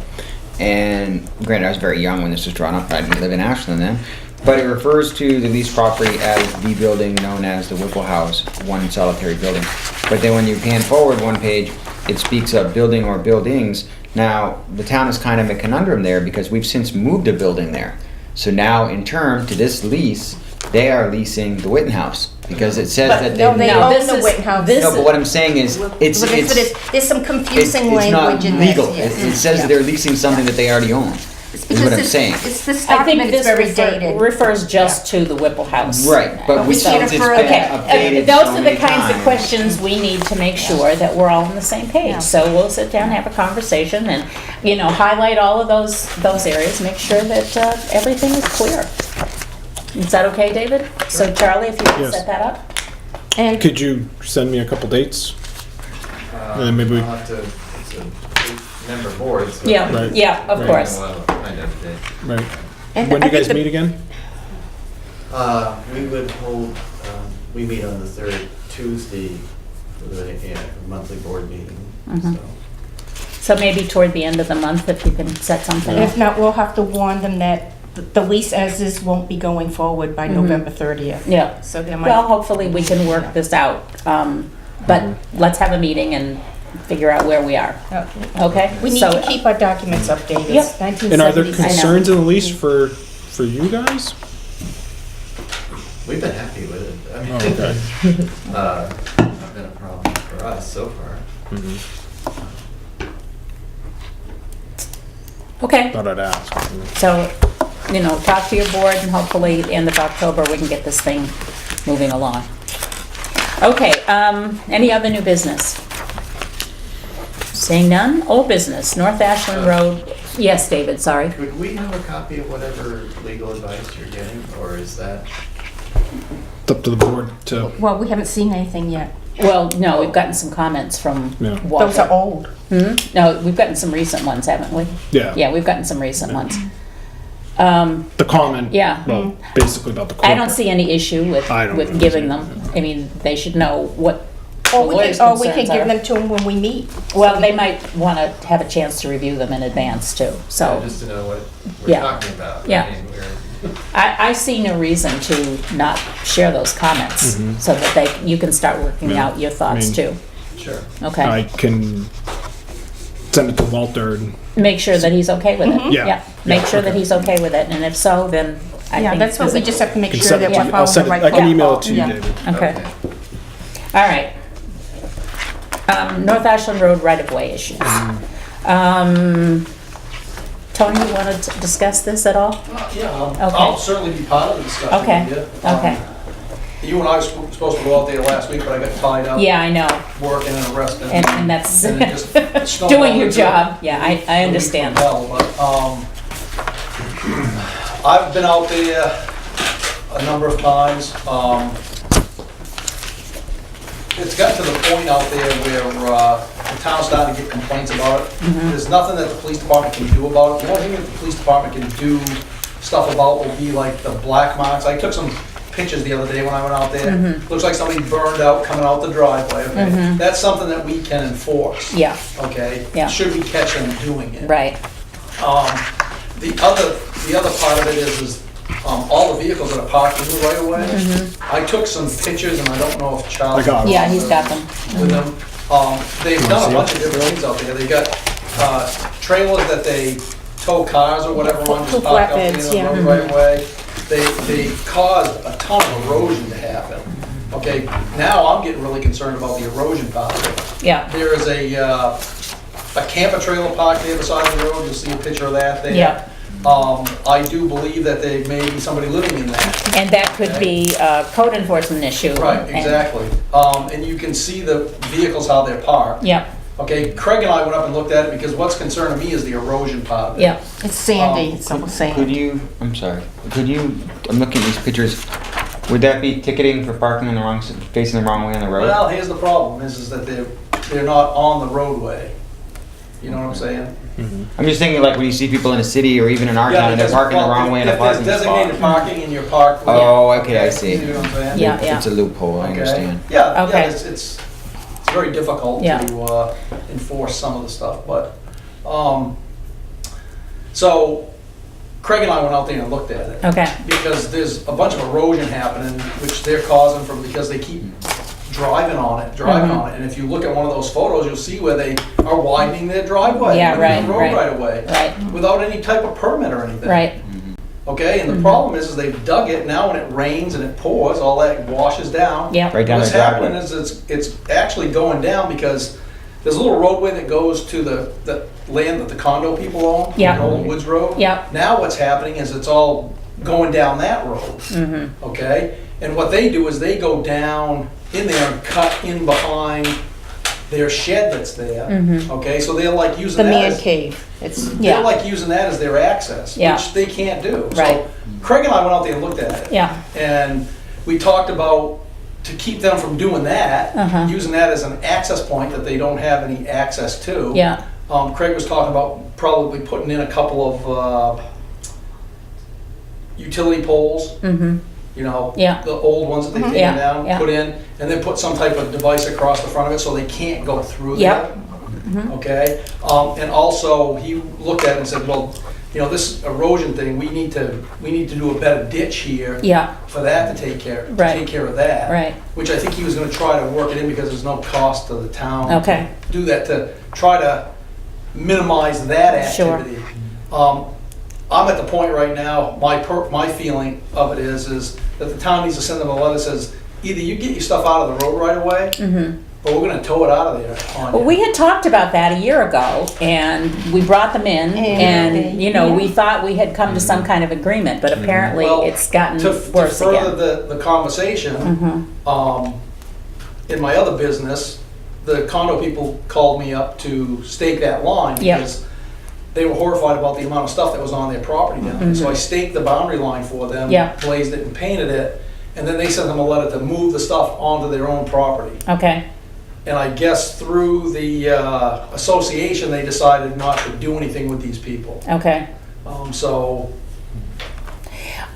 and granted, I was very young when this was drawn up, I didn't live in Ashland then, but it refers to the leased property as the building known as the Whipple House, one solitary building. But then when you pan forward one page, it speaks of building or buildings. Now, the town is kind of a conundrum there, because we've since moved a building there. So now, in term to this lease, they are leasing the Whitten House, because it says But that no, they they... own this the is- Whitten House. this- No, but what I'm saying is, it's There's some confusing it's not language in this. legal. yes. It says that they're leasing something that they already own, is what I'm saying. It's this I think document, it's this very dated. refers just to the Whipple House. Right, but we we can't since it's infer been Okay, updated those so are the many kinds of times. questions we need to make sure that we're all on the same page. Yeah. So we'll sit down, have a conversation, and, you know, highlight all of those areas, make sure that everything is clear. Is that okay, David? So Charlie, if you can Yes. set that up? And Could you send me a couple dates? And then maybe we- I'll have to, it's a member board, so. Yeah, Right. yeah, of Right. course. We'll find out a date. Right. And When do I you guys think meet again? We would hold, we meet on the third Tuesday for the monthly board meeting, so. So maybe toward the end of the month, if you can set something And up. if not, we'll have to warn them that the lease as is won't be going forward by November 30th. Yeah. So there Well, might, hopefully we can work this out. But let's have a meeting and figure out where we are, okay? we need So, to keep our documents updated. Yep. It's 1970s. And are there know. concerns in the lease for you guys? We've been happy with it. I mean, Oh, okay. Not been a problem for us so far. Okay, Thought I'd ask. so, talk to your board and hopefully end of October we can get this thing moving along. Okay, any other new business? Seeing none, old business, North Ashland Road. Yes, David, sorry. Could we have a copy of whatever legal advice you're getting, or is that? It's up to the board to, Well, we haven't seen anything yet. Well, no, we've gotten some comments from Yeah. Walter. Those are old. No, we've gotten some recent ones, haven't we? yeah. Yeah, we've gotten some recent ones. The comment. Yeah. Well, basically about the corporate. I don't see any issue with, I don't with giving them. I mean, they should know what the Or we lawyer's can, or we can concerns give are. them to them when we meet. Well, they might want to have a chance to review them in advance too, so. Just to know what we're Yeah. talking about. Yeah. I mean, I see no reason to not share those comments, so that you can start working Yeah. out your thoughts I too. mean, Sure. Okay? I can send it to Walter. And, Make sure that he's okay with it. Yeah. Make Yeah, sure that okay. he's okay with it, and if so, then I think. Yeah, that's what we just have to make can sure send that it to we're you. I'll following send the it. right I can email protocol. it to you, Yeah. David. Okay. All right. North Ashland Road right-of-way issues. Tony, you want to discuss this at all? Yeah, Okay. I'll certainly be part of the discussion Okay, with you. okay. You and I were supposed to go out there last week, but I got tied up Yeah, I know, working and arresting. and that's And it just snowballed doing your into job. Yeah, I a week from understand. hell, but, I've been out there a number of times. It's gotten to the point out there where the town's starting to get complaints about it. There's nothing that the police department can do about it. The only thing that the police department can do stuff about will be like the black marks. I took some pictures the other day when I went out there. Looks like somebody burned out coming out the driveway, okay? That's something that we can enforce, Yeah, okay? Yeah. Should we catch them doing it? right. The other part of it is all the vehicles that are parked in the right of way. I took some pictures and I don't know if Charlie. I got 'em. Yeah, he's got them. With them. They've done a bunch of different things out there. They got trailers that they tow cars or whatever on, just parked out there in the road right away. They caused a ton of erosion to happen. Okay, now I'm getting really concerned about the erosion part of it. Yeah, There is a camper trailer parked there beside the road. You'll see a picture of that there. yeah. I do believe that there may be somebody living in that. And that could be a code enforcement issue. Right, and- exactly. And you can see the vehicles, how they're parked. Yeah, Okay, Craig and I went up and looked at it because what's concerning me is the erosion part of it. yeah. It's sandy, it's all Could sand. you, I'm sorry, I'm looking at these pictures, would that be ticketing for parking on the wrong, facing the wrong way on the road? Well, here's the problem, is that they're not on the roadway. You know what I'm saying? I'm just thinking like when you see people in a city or even in our town and they're because, parking the well, wrong way in a if there's parking spot. designated parking and you're parked. Oh, okay, I see. You know what I'm saying? Yeah, yeah. It's a loophole, I Okay. understand. Yeah, Okay. yeah, it's very difficult Yeah. to enforce some of the stuff, but, so Craig and I went out there and looked at it. Okay, Because there's a bunch of erosion happening, which they're causing from, because they keep driving on it. Mm-hmm. And if you look at one of those photos, you'll see where they are widening their driveway. Yeah, making the right, road right. right away. right, Without any type of permit or anything. right. Okay, and the problem is they've dug it, now when it rains and it pours, all that washes down. Yeah, Right down What's the happening driveway. is it's actually going down because there's a little roadway that goes to the land that the condo people own. Yeah. Old Woods Road. yeah, Now what's happening is it's all going down that road, okay? And what they do is they go down in there and cut in behind their shed that's there, okay? So they're like The using that man as, cave, it's, they're yeah, like using that as their access, Yeah. which they can't do. Right. So Craig and I went out there and looked at it. yeah, And we talked about, to keep them from doing that, Uh-huh. using that as an access point that they don't have any access to. yeah, Craig was talking about probably putting in a couple of utility poles, you know, Yeah. the old ones that they've Yeah, taken down, yeah. put in, and then put some type of device across the front of it so they can't go through Yep. there. Okay? And also, he looked at it and said, well, you know, this erosion thing, we need to do a better ditch here yeah, for that to take care Right. of that. right, Which I think he was gonna try to work it in because there's no cost to the town. to Okay. Do that, to try to minimize that Sure. activity. I'm at the point right now, my feeling of it is that the town needs to send them a letter that says, either you get your stuff out of the road right away, but we're gonna tow it out of there on Well, you. we had talked about that a year ago, and we brought them in, and, you know, we thought we had come to some kind of agreement, but apparently Well, it's gotten To worse further again. the conversation, in my other business, the condo people called me up to stake that line Yep. because they were horrified about the amount of stuff that was on their property down there. So I staked the boundary line for them, Yep. glazed it and painted it, and then they sent them a letter to move the stuff onto their own property. Okay, And I guess through the association, they decided not to do anything with these people. okay. So,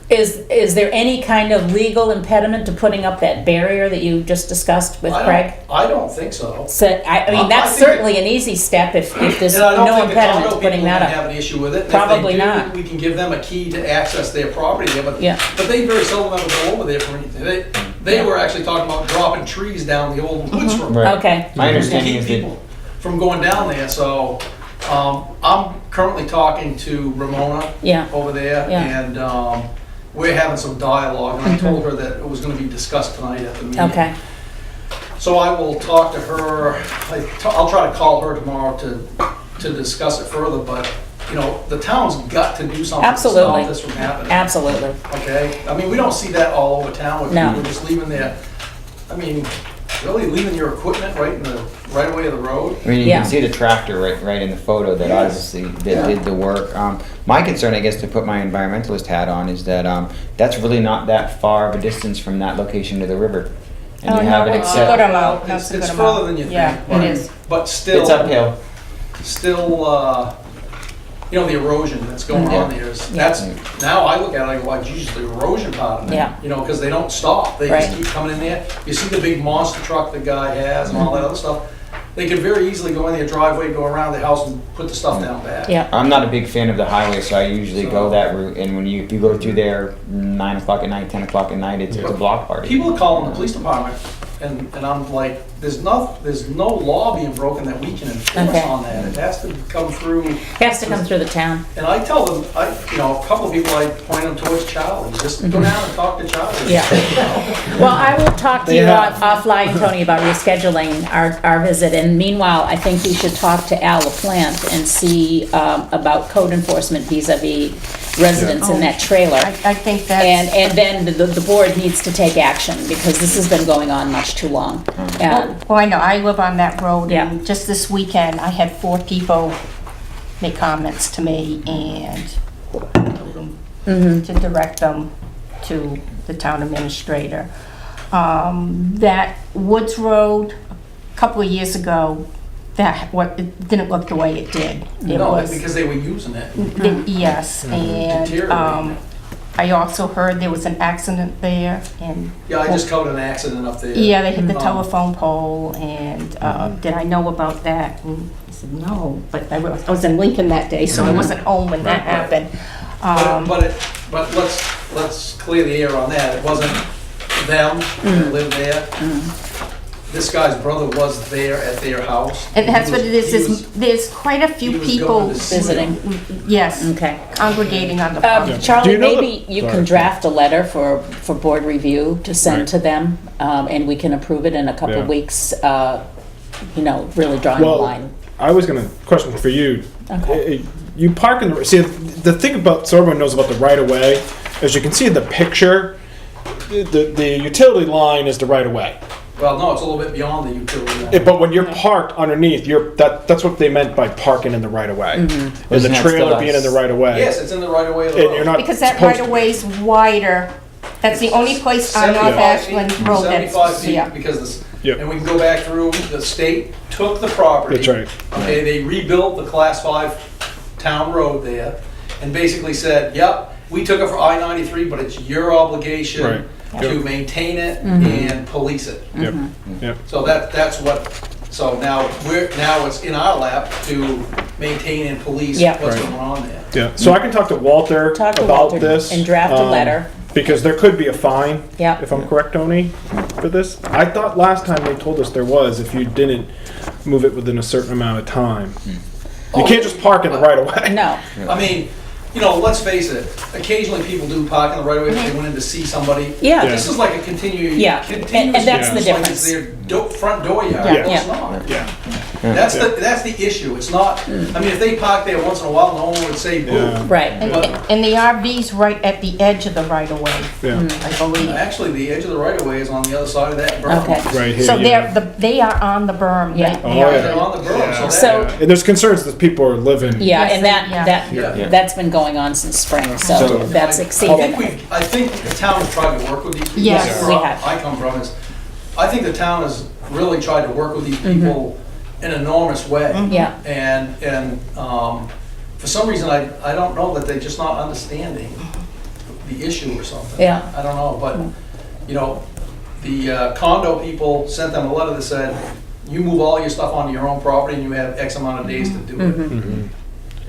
Is there any kind of legal impediment to putting up that barrier that you just discussed with Craig? I don't think so. So, I mean, I that's think certainly an easy step if there's And I don't no think the impediment condo to people putting are that gonna up. have an issue with it. And Probably if they do, not. we can give them a key to access their property there, Yeah. but they very seldom ever go over there for anything. They were actually talking about dropping trees down the old woods road. Right. Okay, My To understanding keep is that people from going down there, so, I'm currently talking to Ramona yeah, over there, Yeah. and, we're having some dialogue, and I told her that it was gonna be discussed tonight at the meeting. okay, So I will talk to her, I'll try to call her tomorrow to discuss it further, but, you know, the town's got to do something to Absolutely. stop this from happening. absolutely. Okay? I mean, we don't see that all over town with No. people just leaving their, I mean, really leaving your equipment right in the right away of the road. I mean, you Yeah. can see the tractor right in the photo that obviously did the work. My concern, I guess, to put my environmentalist hat on, is that that's really not that far of a distance from that location to the river. And Oh, you have no, it it's accept- a good amount, that's a It's good further amount. than you think. Yeah, but- it is. But still. It's uphill. Still, you know, the erosion that's going on there is, that's, now I look at it, I go, well, geez, the erosion part of it. Yeah. You know, because they don't stop, they Right. just keep coming in there. You see the big monster truck the guy has and all that other stuff. They could very easily go in their driveway, go around the house and put the stuff down back. Yeah, I'm not a big fan of the highway, so I usually go that route. And when you go through there 9 o'clock at night, 10 o'clock at night, it's a block party. People are calling the police department, and I'm like, there's no law being broken that we can enforce Okay. on that. It has to come through. has to come through the town. And I tell them, you know, a couple of people, I point them towards Charlie, just go down and talk to Charlie. Yeah. Well, I will talk to you offline, Tony, about rescheduling our visit, and meanwhile, I think we should talk to Al LaPlante and see about code enforcement vis-à-vis residents in that trailer. I think that's. And then the board needs to take action, because this has been going on much too long. Well, I know, I live on that road, Yeah. and just this weekend, I had 4 people make comments to me, and told them to direct them to the town administrator. That Woods Road, a couple of years ago, it didn't look the way it did. It No, was, because they were using it. yes, and, Deteriorating. I also heard there was an accident there, and. Yeah, I just covered an accident up there. Yeah, they hit the Um, telephone pole, and did I know about that? And I said, no, but I was in Lincoln that day, so I wasn't home when that happened. But let's clear the air on that. It wasn't them that lived there. This guy's brother was there at their house. And that's what it is, He was- there's quite a he few was people going to see Visiting. them. yes, Okay. congregating on the property. Charlie, Do you know maybe you can sorry. draft a letter for board review to send Right. to them, and we can approve it in a couple Yeah. of weeks, you know, really drawing the Well, line. I was gonna question for you. Okay. You park in the see the thing about so everyone knows about the right of way, as you can see in the picture, the utility line is the right of way. Well, no, it's a little bit beyond the utility. line. But when you're parked underneath, that's what they meant by parking in the right of way. And the Isn't that trailer still being in the us? right of way. Yes, it's in the right of way of the And road. you're not Because that supposed right of to- way's wider, that's the only place on North 75 feet, Ashland Road 75 that's, feet, yeah. because this, Yep. and we can go back through, the state took the property. That's right. Okay, they rebuilt the class 5 town road there, and basically said, yep, we took it for I-93, but it's your obligation Right. to Yep. maintain it and police it. Yep. Yep. So that's what, so now it's in our lap to maintain and police Yeah. what's Right. going on there. Yeah. So I can talk to Walter Talk to about Walter this and draft a letter. because there could be a fine. Yeah. If I'm correct, Tony, for this. I thought last time they told us there was if you didn't move it within a certain amount of time. You can't just park in the right of way. No, I mean, you know, let's face it, occasionally people do park in the right of way if they went in to see somebody. Yeah. This is like a continuous. Yeah, and that's the It's difference. like it's their front door yard. Yeah. Well, it's not. Yeah. That's the issue. It's not, I mean, if they park there once in a while, no one would say boo. Yeah. Right. And the RV's right at the edge of the right of way, Yeah. I believe. Actually, the edge of the right of way is on the other side of that berm. Okay. Right here. So yeah. they are on the berm. Yeah. They Oh, are- yeah. They're on the berm, Yeah. so So- that, And there's concerns that people are living. Yeah, Yes, and that, yeah. Yeah. that's been going on since spring, so So- that's exceeded. I think the town has tried to work with these people. Yes, That's we where have. I come from is, I think the town has really tried to work with these people in an enormous way. Yeah, And for some reason, I don't know that they're just not understanding the issue or something. Yeah. I don't know, but, you know, the condo people sent them a letter that said, you move all your stuff onto your own property and you have X amount of days to do it.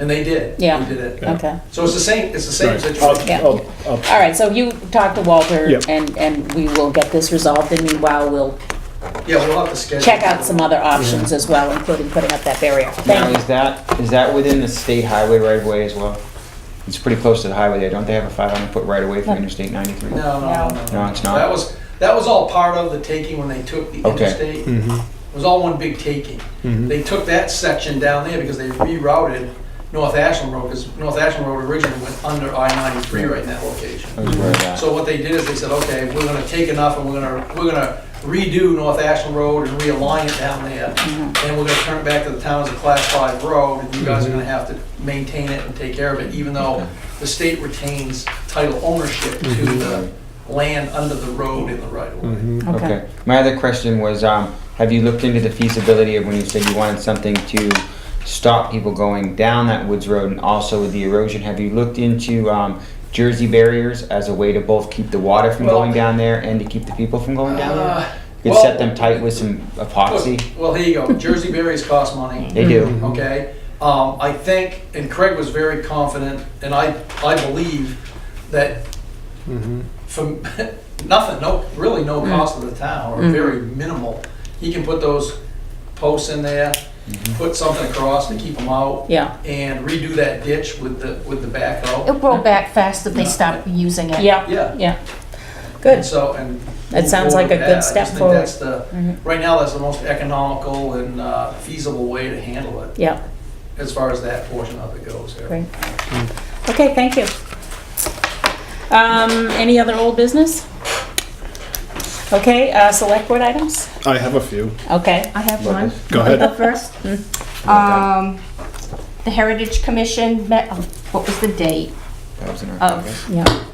And they did. Yeah. They did it. okay. So it's the same Right. situation. Yeah. I'll- All right, so you talk to Walter, Yep. and we will get this resolved, and meanwhile, we'll Yeah, we'll have to schedule. check out some other options as well, including putting up that barrier. Now, Thank you. is that within the state highway right of way as well? It's pretty close to the highway there. Don't they have a 500-foot right of way for Interstate 93? No. No, it's not? That was all part of the taking when they took the Okay. interstate. It was all one big taking. They took that section down there because they rerouted North Ashland Road, because North Ashland Road originally went under I-93 right in that location. I was aware of that. So what they did is they said, okay, we're gonna take enough and we're gonna redo North Ashland Road and realign it down there. And we're gonna turn it back to the town as a class 5 road, and you guys are gonna have to maintain it and take care of it, even though the state retains title ownership to the land under the road in the right of way. Okay. My other question was, have you looked into the feasibility of when you said you wanted something to stop people going down that woods road and also with the erosion? Have you looked into Jersey barriers as a way to both keep the water from Well- going down there and to keep the people from going down there? You could well- set them tight with some epoxy. Well, here you go. Jersey berries cost money. They do. Okay, I think, and Craig was very confident, and I believe that from nothing, really no cost to the town, or very minimal, he can put those posts in there, put something across to keep them out, Yeah, and redo that ditch with the backhoe. It'll grow back fast if they stop using it. yeah, Yeah. yeah. And Good. so, and. That move sounds like forward a with good that. step I just forward. think that's right now, that's the most economical and feasible way to handle it, Yeah, as far as that portion of it goes. There. great. Okay, thank you. Any other old business? Okay, select board items? I have a few. Okay. I have one. Go ahead. I'll go first. The Heritage Commission met, what was the date? That was in our Of- packet. Yeah,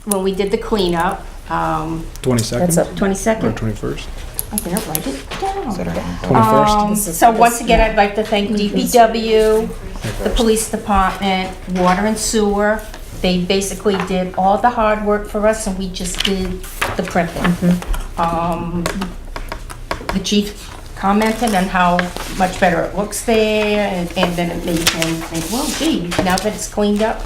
When we did the cleanup, 22nd that's a, or 22nd. 21st? I better write it Is that down. our- 21st? This is- So once this- again, I'd like to thank DPW, the police department, water and sewer. They basically did all the hard work for us and we just did the printing. The chief commented on how much better it looks there and then it made him think, well, gee, now that it's cleaned up,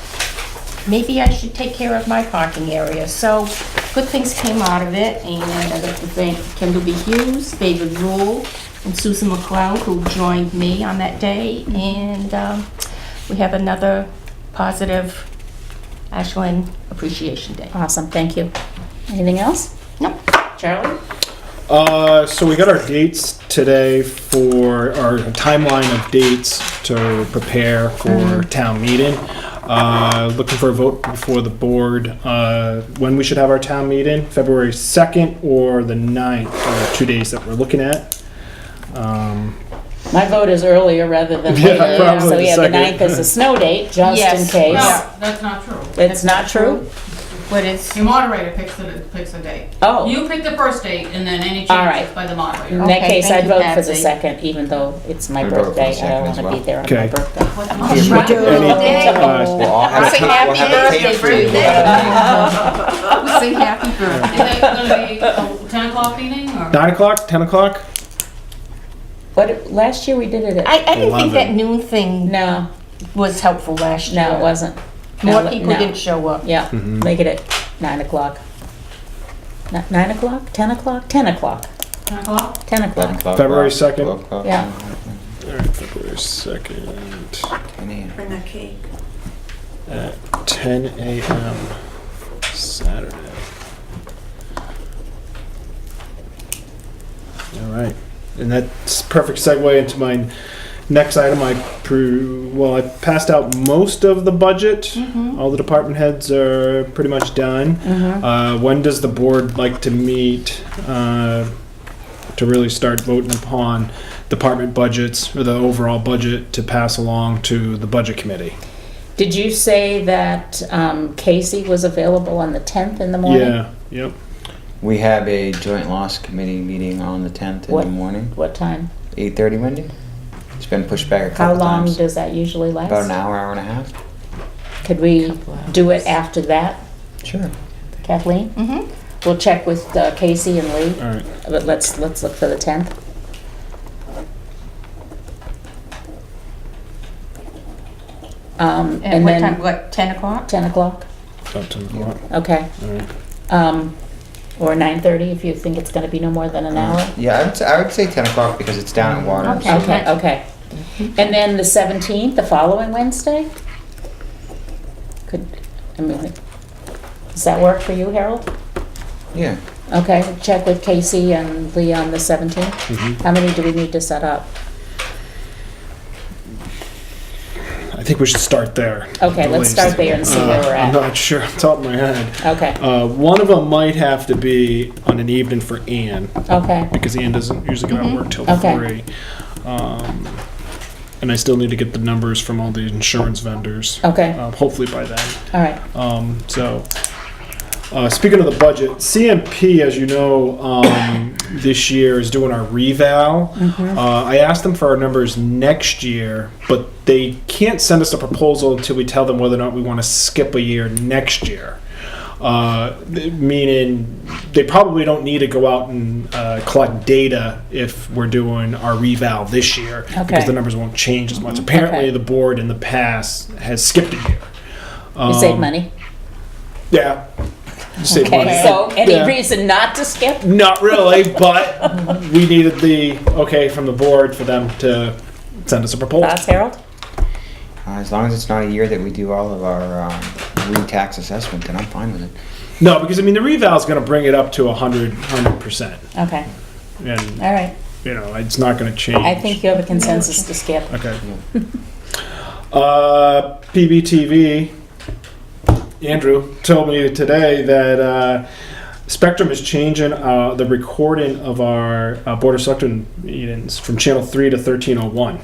maybe I should take care of my parking area. So good things came out of it, and I'd like to thank Kendall B. Hughes, David Rule, and Susan McLeod, who joined me on that day. And we have another positive Ashland Appreciation Day. awesome, thank you. Anything else? Nope. Charlie? So we got our dates today for our timeline of dates to prepare for town meeting. Looking for a vote before the board. When we should have our town meeting, February 2nd or the 9th are 2 days that we're looking at. My vote is earlier rather than Yeah, later, probably so we the have the second. 9th as a snow date, just in Yes. case. No, that's not true. It's not true? But it's, The moderator picks a date. Oh, You pick the first date and then any All right. changes by the moderator. in that Okay, case, thank I'd you, vote for the Patsy. 2nd, even though it's my I'd vote for the birthday. I 2nd don't as want to well. be there on Okay. my birthday. We'll all have Sing a- happy we'll have a birthday cake for for you. you. We sing happy birthday. Is it gonna be a 10 o'clock meeting or? 9 o'clock, 10 o'clock? But last year we did it at, I didn't think 11. that noon thing no, was helpful last year. no, it wasn't. More No, people no. didn't show up. Yeah, make it at 9 o'clock. 9 o'clock? 10 o'clock? 10 o'clock. 10 o'clock? 10 11 o'clock. o'clock, February 12 2nd. o'clock. Yeah. Alright, February 2nd. 10 a.m. Bring a cake. at 10 a.m. Saturday. All right, and that's perfect segue into my next item. I passed out most of the budget. All the department heads are pretty much done. When does the board like to meet to really start voting upon department budgets or the overall budget to pass along to the budget committee? Did you say that Casey was available on the 10th in the morning? Yeah, yep. We have a joint loss committee meeting on the 10th in the morning, What time? 8:30 Monday. It's been pushed back a How couple long times. does that usually last? About an hour, hour and a half. Could we do it after that, Sure. Kathleen? We'll check with Casey and Lee, All right. but let's look for the 10th. And And what then time, what, 10 o'clock? 10 o'clock, About 10 o'clock. okay. All right. Or 9:30 if you think it's gonna be no more than an hour. Yeah, I would say 10 o'clock because it's down at water. Okay. Okay. And then the 17th, the following Wednesday? Does that work for you, Harold? Yeah. Okay, check with Casey and Lee on the 17th. How many do we need to set up? I think we should start there. Okay, let's start there and see where we're I'm at. not sure off the top of my head. Okay, One of them might have to be on an evening for Ann, okay, because Ann doesn't usually get out of work till Okay. 3. And I still need to get the numbers from all the insurance vendors, okay, hopefully by then. all right. Speaking of the budget, CMP, as you know, this year is doing our reval. I asked them for our numbers next year, but they can't send us a proposal until we tell them whether or not we want to skip a year next year. Meaning they probably don't need to go out and collect data if we're doing our reval this year, Okay. because the numbers won't change as much. Apparently, Okay. the board in the past has skipped a year. You save money? Yeah. Save Okay, money. so any Yeah. reason not to skip? Not really, but we needed the okay from the board for them to send us a proposal. Thoughts, Harold? As long as it's not a year that we do all of our re-tax assessment, then I'm fine with it. No, because I mean the reval is going to bring it up to 100%, Okay, and all right. you know it's not going to change. I think you have a consensus to skip. Okay. PBTV. Andrew told me today that Spectrum is changing the recording of our Board of Selectmen meetings from channel 3 to 1301.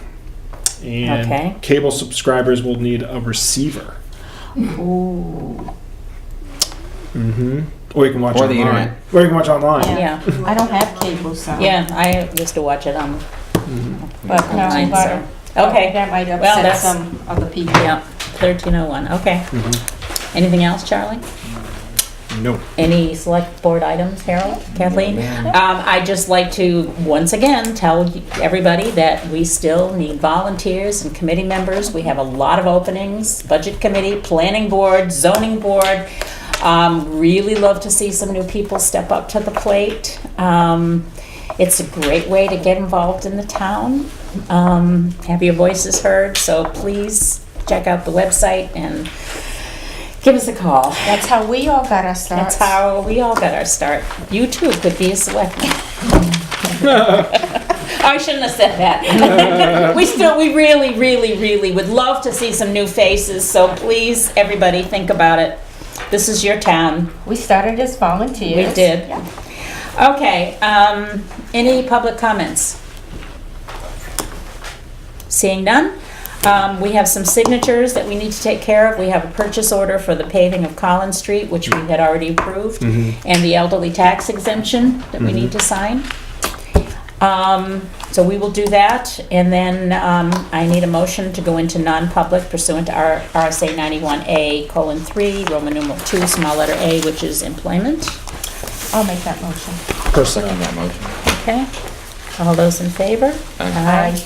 And Okay. cable subscribers will need a receiver. Ooh. Or you can watch Or online. the internet. Or you can watch online. Yeah, I don't have cable, so. yeah, I used to watch it on, No, online, but so. Okay, that might Well, upset that's- some other people. yeah, 1301, okay. Anything else, Charlie? No. Any select board items, Harold, Kathleen? Man. I'd just like to, once again, tell everybody that we still need volunteers and committee members. We have a lot of openings, budget committee, planning board, zoning board. Really love to see some new people step up to the plate. It's a great way to get involved in the town, have your voices heard, so please check out the website and give us a call. That's how we all got our starts. That's how we all got our start. You too could be a selectman. I shouldn't have said that. We really would love to see some new faces, so please, everybody, think about it. This is your town. We started as volunteers. We did. Yeah. Okay, any public comments? Seeing none? We have some signatures that we need to take care of. We have a purchase order for the paving of Collins Street, which we had already approved, and the elderly tax exemption that we need to sign. So we will do that, and then I need a motion to go into non-public pursuant to RSA 91A:3, Roman numeral 2, small letter A, which is employment. I'll make that motion. Second that motion. Okay, all those in favor? Aye. Aye.